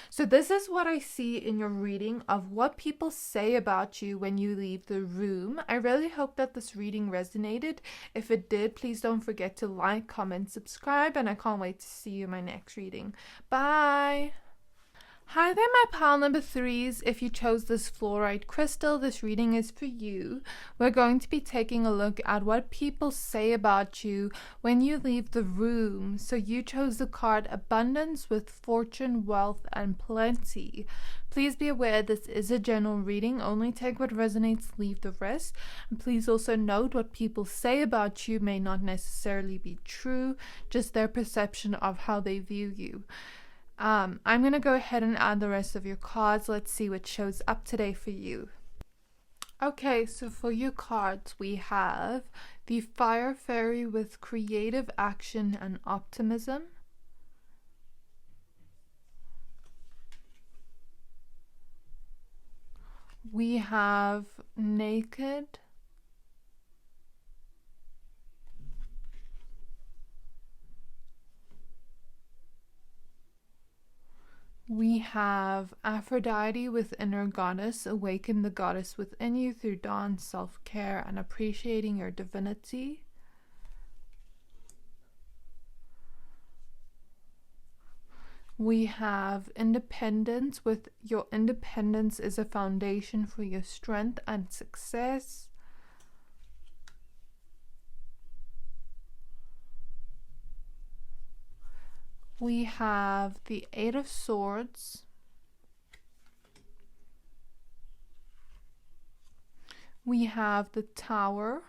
So this is what I see in your reading of what people say about you when you leave the room. I really hope that this reading resonated. If it did, please don't forget to like, comment, subscribe, and I can't wait to see you in my next reading. Bye! Hi there, my pile number 3s. If you chose this Flourite crystal, this reading is for you. We're going to be taking a look at what people say about you when you leave the room. So you chose the card Abundance with Fortune, Wealth, and Plenty. Please be aware this is a general reading. Only take what resonates, leave the rest. And please also note what people say about you may not necessarily be true, just their perception of how they view you. I'm going to go ahead and add the rest of your cards. Let's see what shows up today for you. Okay, so for your cards, we have the Fire Fairy with Creative Action and Optimism. We have Naked. We have Aphrodite with Inner Goddess. Awaken the goddess within you through dawn, self-care, and appreciating your divinity. We have Independence with your independence is a foundation for your strength and success. We have the Eight of Swords. We have the Tower.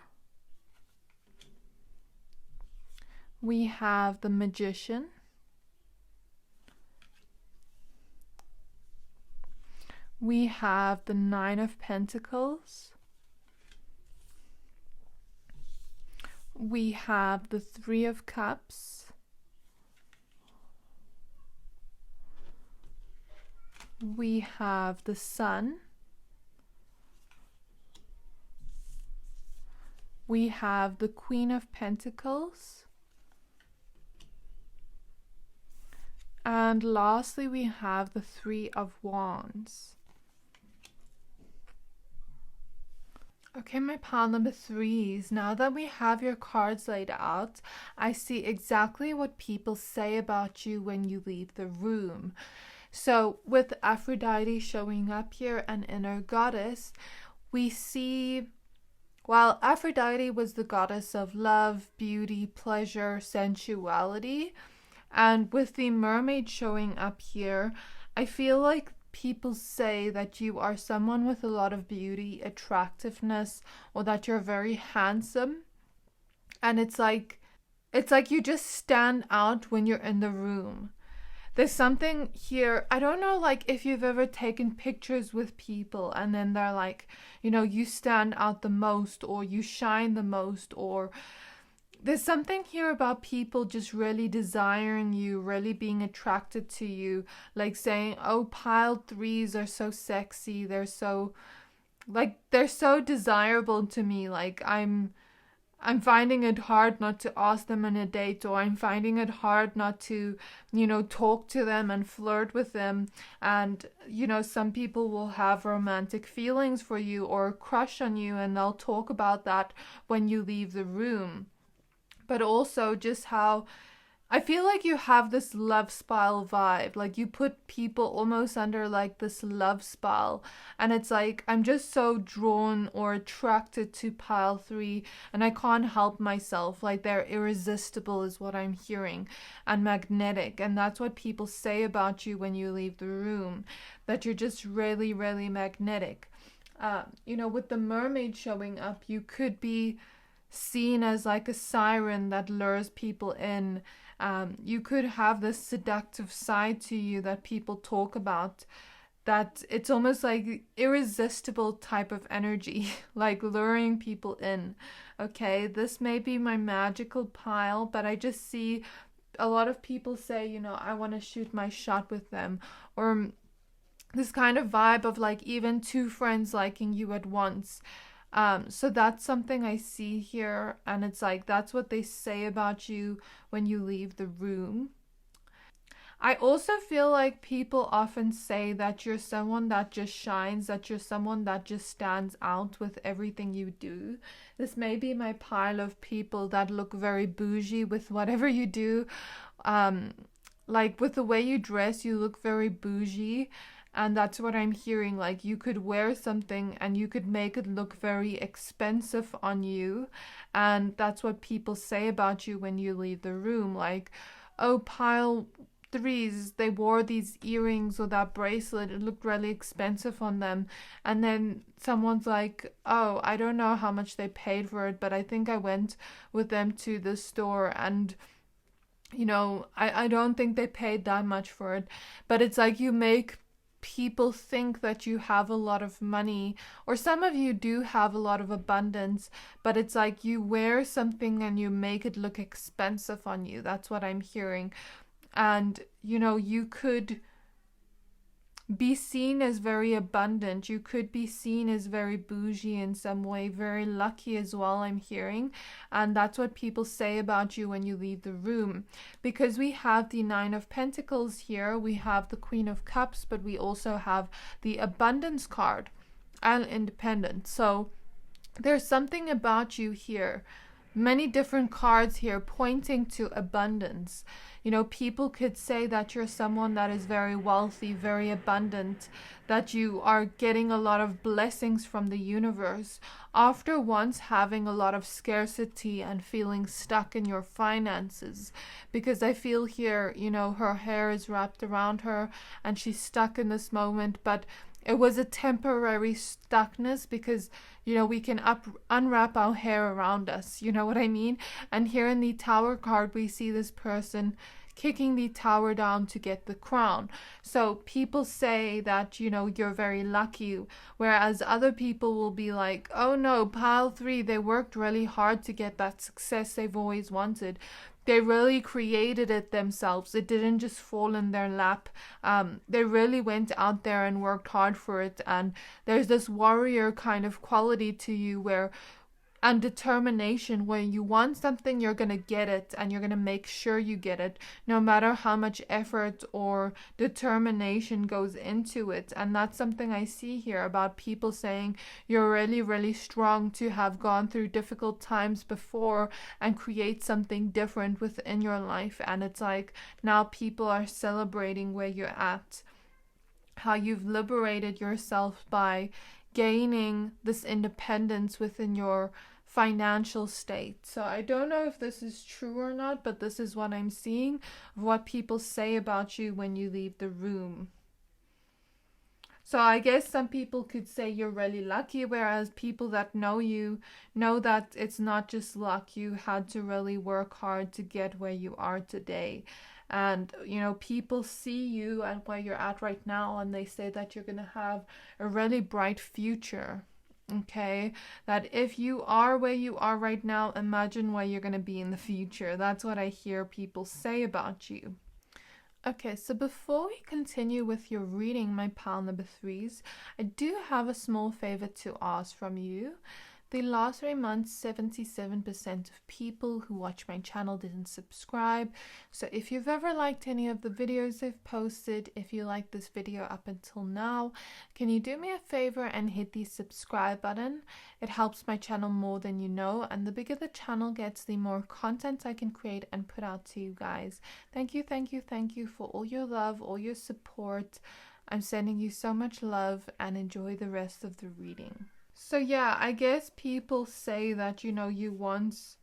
We have the Magician. We have the Nine of Pentacles. We have the Three of Cups. We have the Sun. We have the Queen of Pentacles. And lastly, we have the Three of Wands. Okay, my pile number 3s, now that we have your cards laid out, I see exactly what people say about you when you leave the room. So with Aphrodite showing up here and Inner Goddess, we see, while Aphrodite was the goddess of love, beauty, pleasure, sensuality, and with the mermaid showing up here, I feel like people say that you are someone with a lot of beauty, attractiveness, or that you're very handsome. And it's like you just stand out when you're in the room. There's something here, I don't know, like if you've ever taken pictures with people and then they're like, you know, you stand out the most or you shine the most, or there's something here about people just really desiring you, really being attracted to you, like saying, oh, pile 3s are so sexy, they're so desirable to me, like I'm finding it hard not to ask them on a date, or I'm finding it hard not to, you know, talk to them and flirt with them. And, you know, some people will have romantic feelings for you or a crush on you, and they'll talk about that when you leave the room. But also just how I feel like you have this love spell vibe. Like you put people almost under like this love spell. And it's like, I'm just so drawn or attracted to pile three and I can't help myself. Like they're irresistible is what I'm hearing, and magnetic. And that's what people say about you when you leave the room, that you're just really, really magnetic. With the mermaid showing up, you could be seen as like a siren that lures people in. You could have this seductive side to you that people talk about, that it's almost like irresistible type of energy, like luring people in. Okay, this may be my magical pile, but I just see a lot of people say, I want to shoot my shot with them, or this kind of vibe of like even two friends liking you at once. So that's something I see here, and it's like that's what they say about you when you leave the room. I also feel like people often say that you're someone that just shines, that you're someone that just stands out with everything you do. This may be my pile of people that look very bougie with whatever you do. Like with the way you dress, you look very bougie. And that's what I'm hearing. Like you could wear something and you could make it look very expensive on you. And that's what people say about you when you leave the room. Like, oh, pile threes, they wore these earrings or that bracelet, it looked really expensive on them. And then someone's like, oh, I don't know how much they paid for it, but I think I went with them to the store and I don't think they paid that much for it. But it's like you make people think that you have a lot of money, or some of you do have a lot of abundance, but it's like you wear something and you make it look expensive on you. That's what I'm hearing. And you could be seen as very abundant. You could be seen as very bougie in some way, very lucky as well, I'm hearing. And that's what people say about you when you leave the room. Because we have the Nine of Pentacles here, we have the Queen of Cups, but we also have the Abundance card and Independence. So there's something about you here. Many different cards here pointing to abundance. People could say that you're someone that is very wealthy, very abundant, that you are getting a lot of blessings from the universe after once having a lot of scarcity and feeling stuck in your finances. Because I feel here, her hair is wrapped around her and she's stuck in this moment, but it was a temporary stuckness because, we can unwrap our hair around us. You know what I mean? And here in the Tower card, we see this person kicking the tower down to get the crown. So people say that, you're very lucky, whereas other people will be like, oh no, pile three, they worked really hard to get that success they've always wanted. They really created it themselves. It didn't just fall in their lap. They really went out there and worked hard for it. And there's this warrior kind of quality to you and determination, where you want something, you're going to get it, and you're going to make sure you get it, no matter how much effort or determination goes into it. And that's something I see here about people saying you're really, really strong to have gone through difficult times before and create something different within your life. And it's like now people are celebrating where you're at, how you've liberated yourself by gaining this independence within your financial state. So I don't know if this is true or not, but this is what I'm seeing of what people say about you when you leave the room. So I guess some people could say you're really lucky, whereas people that know you know that it's not just luck. You had to really work hard to get where you are today. And, people see you and where you're at right now, and they say that you're going to have a really bright future. Okay, that if you are where you are right now, imagine where you're going to be in the future. That's what I hear people say about you. Okay, so before we continue with your reading, my pile number threes, I do have a small favor to ask from you. The last 3 months, 77% of people who watch my channel didn't subscribe. So if you've ever liked any of the videos I've posted, if you like this video up until now, can you do me a favor and hit the subscribe button? It helps my channel more than you know, and the bigger the channel gets, the more content I can create and put out to you guys. Thank you, thank you, thank you for all your love, all your support. I'm sending you so much love, and enjoy the rest of the reading. So yeah, I guess people say that, you know, you once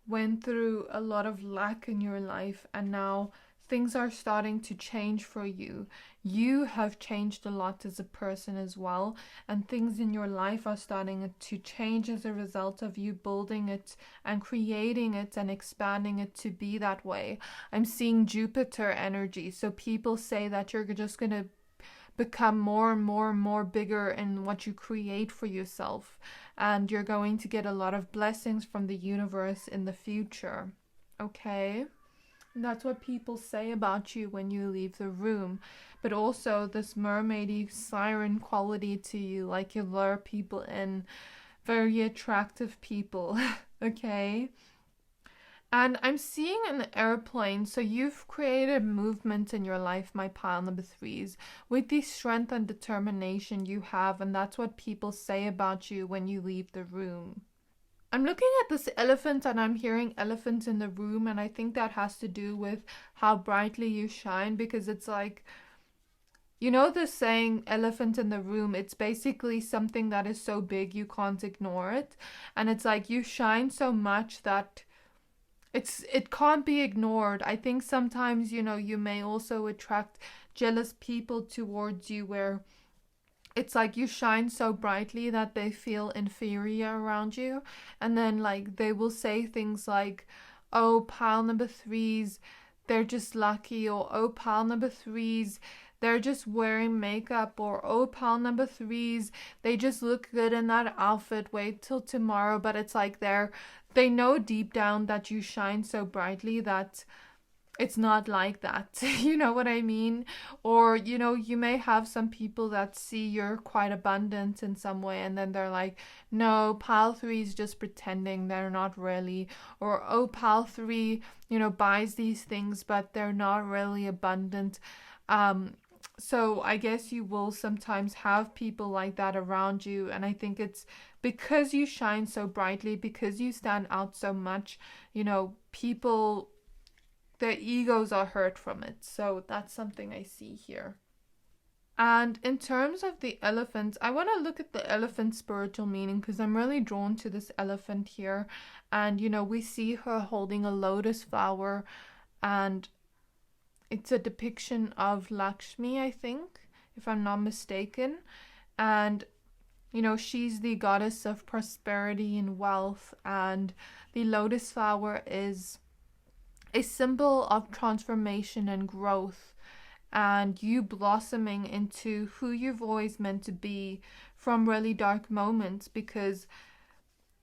went through a lot of lack in your life and now things are starting to change for you. You have changed a lot as a person as well, and things in your life are starting to change as a result of you building it and creating it and expanding it to be that way. I'm seeing Jupiter energy, so people say that you're just going to become more and more and more bigger in what you create for yourself, and you're going to get a lot of blessings from the universe in the future. Okay, and that's what people say about you when you leave the room. But also this mermaidy siren quality to you, like you lure people in, very attractive people. Okay. And I'm seeing an airplane, so you've created movement in your life, my pile number 3s, with the strength and determination you have, and that's what people say about you when you leave the room. I'm looking at this elephant and I'm hearing elephant in the room, and I think that has to do with how brightly you shine, because it's like, you know the saying elephant in the room, it's basically something that is so big you can't ignore it, and it's like you shine so much that it can't be ignored. I think sometimes, you know, you may also attract jealous people towards you, where it's like you shine so brightly that they feel inferior around you, and then like they will say things like, oh, pile number 3s, they're just lucky, or oh, pile number 3s, they're just wearing makeup, or oh, pile number 3s, they just look good in that outfit, wait till tomorrow. But it's like they know deep down that you shine so brightly that it's not like that. You know what I mean? Or, you know, you may have some people that see you're quite abundant in some way, and then they're like, no, pile 3 is just pretending, they're not really. Or, oh, pile 3, you know, buys these things, but they're not really abundant. So I guess you will sometimes have people like that around you, and I think it's because you shine so brightly, because you stand out so much, you know, people, their egos are hurt from it. So that's something I see here. And in terms of the elephant, I want to look at the elephant's spiritual meaning, because I'm really drawn to this elephant here. And, you know, we see her holding a lotus flower, and it's a depiction of Lakshmi, I think, if I'm not mistaken. And, you know, she's the goddess of prosperity and wealth, and the lotus flower is a symbol of transformation and growth, and you blossoming into who you've always meant to be from really dark moments, because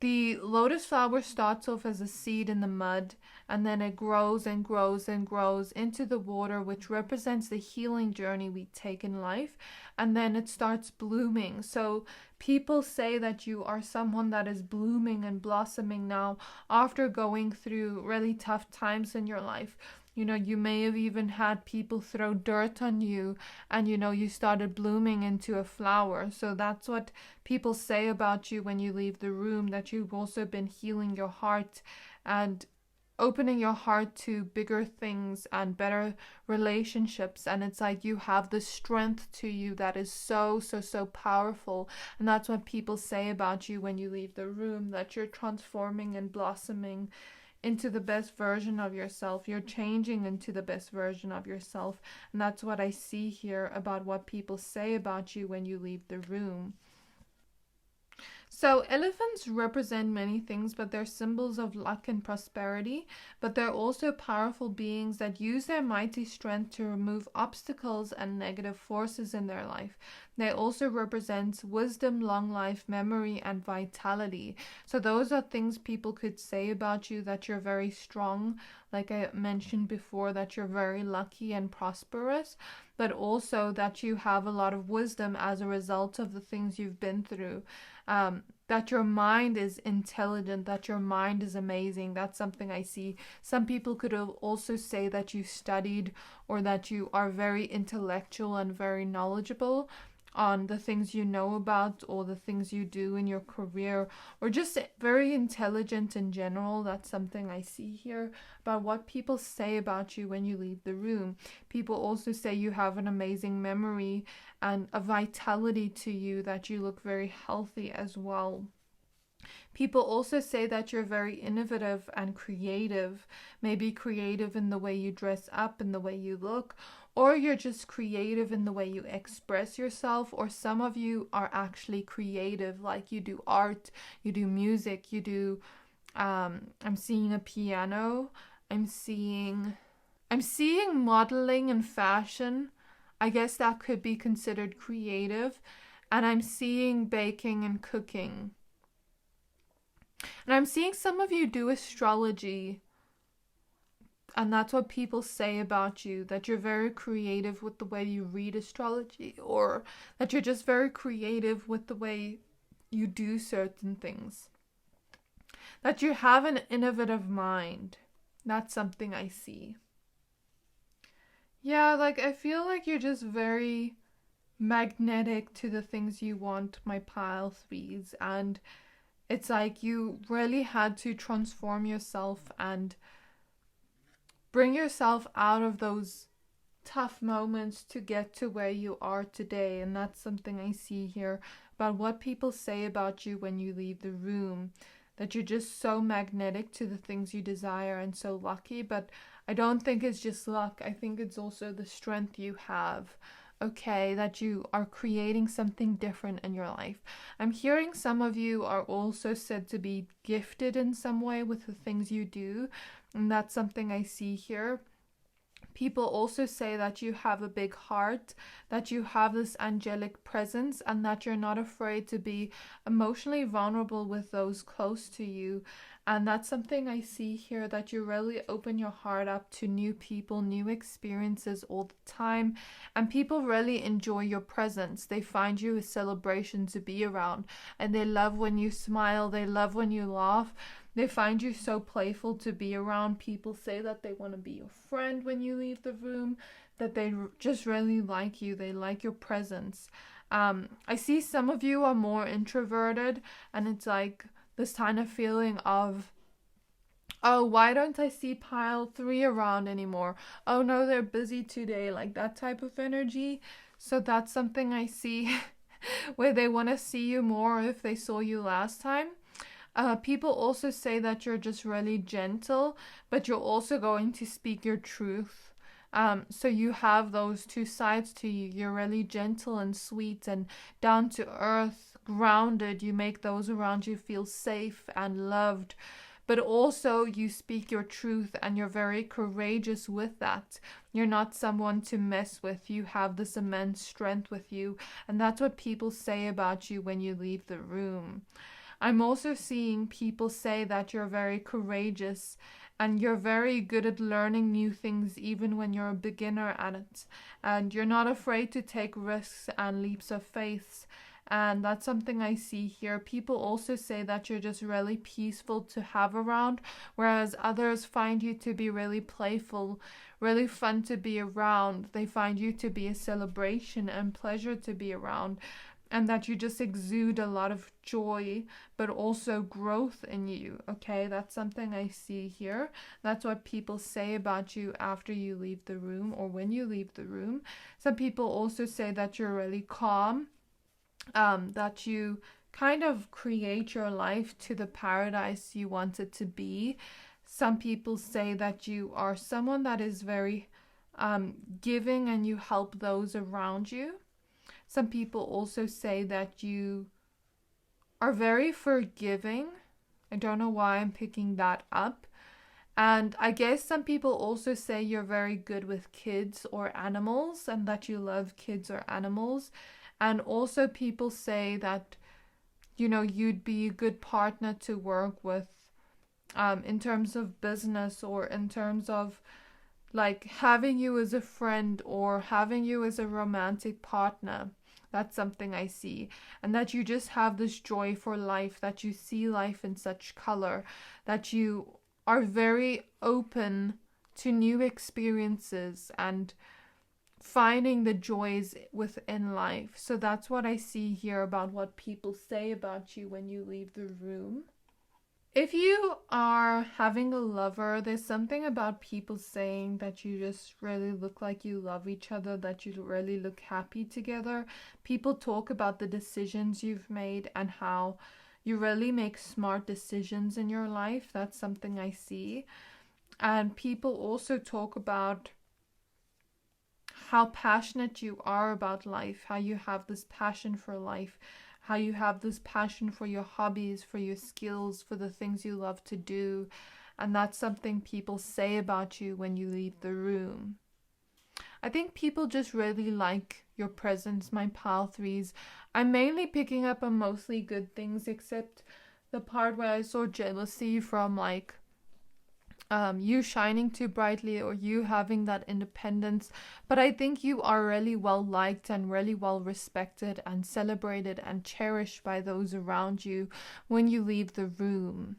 the lotus flower starts off as a seed in the mud, and then it grows and grows and grows into the water, which represents the healing journey we take in life, and then it starts blooming. So people say that you are someone that is blooming and blossoming now after going through really tough times in your life. You know, you may have even had people throw dirt on you, and, you know, you started blooming into a flower. So that's what people say about you when you leave the room, that you've also been healing your heart and opening your heart to bigger things and better relationships. And it's like you have the strength to you that is so powerful. And that's what people say about you when you leave the room, that you're transforming and blossoming into the best version of yourself. You're changing into the best version of yourself. And that's what I see here about what people say about you when you leave the room. So elephants represent many things, but they're symbols of luck and prosperity, but they're also powerful beings that use their mighty strength to remove obstacles and negative forces in their life. They also represent wisdom, long life, memory, and vitality. So those are things people could say about you, that you're very strong, like I mentioned before, that you're very lucky and prosperous. but also that you have a lot of wisdom as a result of the things you've been through. That your mind is intelligent, that your mind is amazing. That's something I see. Some people could also say that you studied, or that you are very intellectual and very knowledgeable on the things you know about, or the things you do in your career, or just very intelligent in general. That's something I see here about what people say about you when you leave the room. People also say you have an amazing memory and a vitality to you, that you look very healthy as well. People also say that you're very innovative and creative, maybe creative in the way you dress up, in the way you look, or you're just creative in the way you express yourself, or some of you are actually creative, like you do art, you do music, you do, I'm seeing a piano, I'm seeing modeling and fashion. I guess that could be considered creative. And I'm seeing baking and cooking. And I'm seeing some of you do astrology. And that's what people say about you, that you're very creative with the way you read astrology, or that you're just very creative with the way you do certain things. That you have an innovative mind. That's something I see. Yeah, like I feel like you're just very magnetic to the things you want, my pile threes, and it's like you really had to transform yourself and bring yourself out of those tough moments to get to where you are today. And that's something I see here about what people say about you when you leave the room, that you're just so magnetic to the things you desire and so lucky. But I don't think it's just luck. I think it's also the strength you have. Okay, that you are creating something different in your life. I'm hearing some of you are also said to be gifted in some way with the things you do, and that's something I see here. People also say that you have a big heart, that you have this angelic presence, and that you're not afraid to be emotionally vulnerable with those close to you. And that's something I see here, that you really open your heart up to new people, new experiences all the time. And people really enjoy your presence. They find you a celebration to be around. And they love when you smile. They love when you laugh. They find you so playful to be around. People say that they want to be your friend when you leave the room, that they just really like you. They like your presence. I see some of you are more introverted, and it's like this kind of feeling of, oh, why don't I see pile 3 around anymore? Oh no, they're busy today, like that type of energy. So that's something I see where they want to see you more if they saw you last time. People also say that you're just really gentle, but you're also going to speak your truth. So you have those two sides to you. You're really gentle and sweet and down to earth, grounded. You make those around you feel safe and loved. But also you speak your truth, and you're very courageous with that. You're not someone to mess with. You have this immense strength with you. And that's what people say about you when you leave the room. I'm also seeing people say that you're very courageous and you're very good at learning new things even when you're a beginner at it. And you're not afraid to take risks and leaps of faith. And that's something I see here. People also say that you're just really peaceful to have around, whereas others find you to be really playful, really fun to be around. They find you to be a celebration and pleasure to be around. And that you just exude a lot of joy, but also growth in you, okay? That's something I see here. That's what people say about you after you leave the room, or when you leave the room. Some people also say that you're really calm, that you kind of create your life to the paradise you want it to be. Some people say that you are someone that is very giving, and you help those around you. Some people also say that you are very forgiving. I don't know why I'm picking that up. And I guess some people also say you're very good with kids or animals, and that you love kids or animals. And also people say that, you know, you'd be a good partner to work with in terms of business, or in terms of like having you as a friend or having you as a romantic partner. That's something I see. And that you just have this joy for life, that you see life in such color, that you are very open to new experiences and finding the joys within life. So that's what I see here about what people say about you when you leave the room. If you are having a lover, there's something about people saying that you just really look like you love each other, that you really look happy together. People talk about the decisions you've made and how you really make smart decisions in your life. That's something I see. And people also talk about how passionate you are about life, how you have this passion for life, how you have this passion for your hobbies, for your skills, for the things you love to do. And that's something people say about you when you leave the room. I think people just really like your presence, my pile threes. I'm mainly picking up on mostly good things, except the part where I saw jealousy from like you shining too brightly or you having that independence. But I think you are really well liked and really well respected and celebrated and cherished by those around you when you leave the room.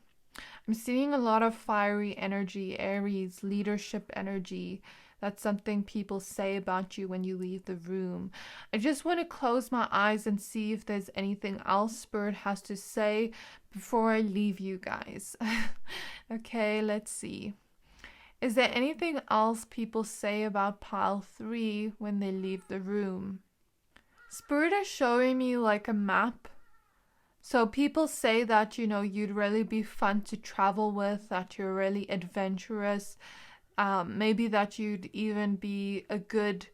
I'm seeing a lot of fiery energy, Aries, leadership energy. That's something people say about you when you leave the room. I just want to close my eyes and see if there's anything else Spirit has to say before I leave you guys. Okay, let's see. Is there anything else people say about pile 3 when they leave the room? Spirit is showing me like a map. So people say that, you know, you'd really be fun to travel with, that you're really adventurous. Maybe that you'd even be a good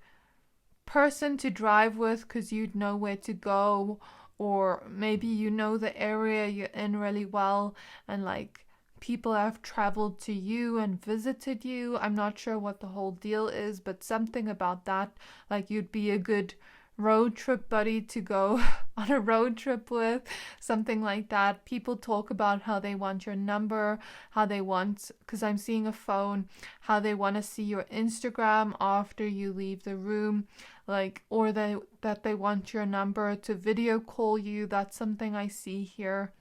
person to drive with because you'd know where to go, or maybe you know the area you're in really well and like people have traveled to you and visited you. I'm not sure what the whole deal is, but something about that, like you'd be a good road trip buddy to go on a road trip with, something like that. People talk about how they want your number, how they want, because I'm seeing a phone, how they want to see your Instagram after you leave the room, like, or that they want your number to video call you. That's something I see here.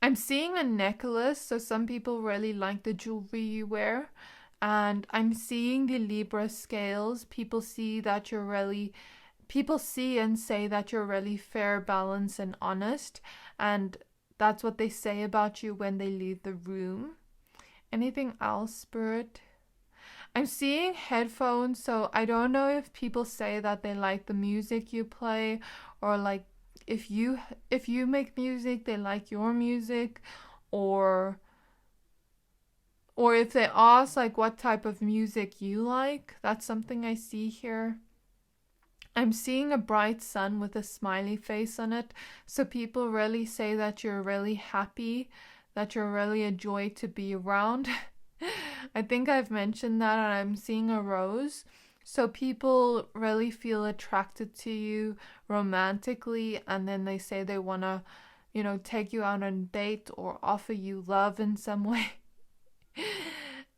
I'm seeing a necklace, so some people really like the jewelry you wear. And I'm seeing the Libra scales. People see and say that you're really fair, balanced, and honest. And that's what they say about you when they leave the room. Anything else, Spirit? I'm seeing headphones, so I don't know if people say that they like the music you play, or like if you make music, they like your music, or if they ask like what type of music you like. That's something I see here. I'm seeing a bright sun with a smiley face on it. So people really say that you're really happy, that you're really a joy to be around. I think I've mentioned that, and I'm seeing a rose. So people really feel attracted to you romantically, and then they say they want to, you know, take you out on a date or offer you love in some way.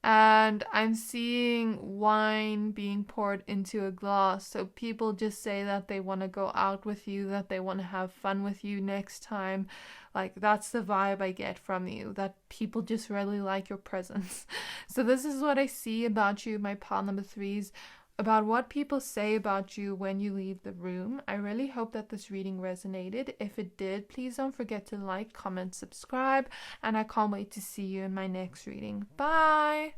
And I'm seeing wine being poured into a glass. So people just say that they want to go out with you, that they want to have fun with you next time. Like, that's the vibe I get from you, that people just really like your presence. So this is what I see about you, my pile number 3s, about what people say about you when you leave the room. I really hope that this reading resonated. If it did, please don't forget to like, comment, subscribe, and I can't wait to see you in my next reading. Bye!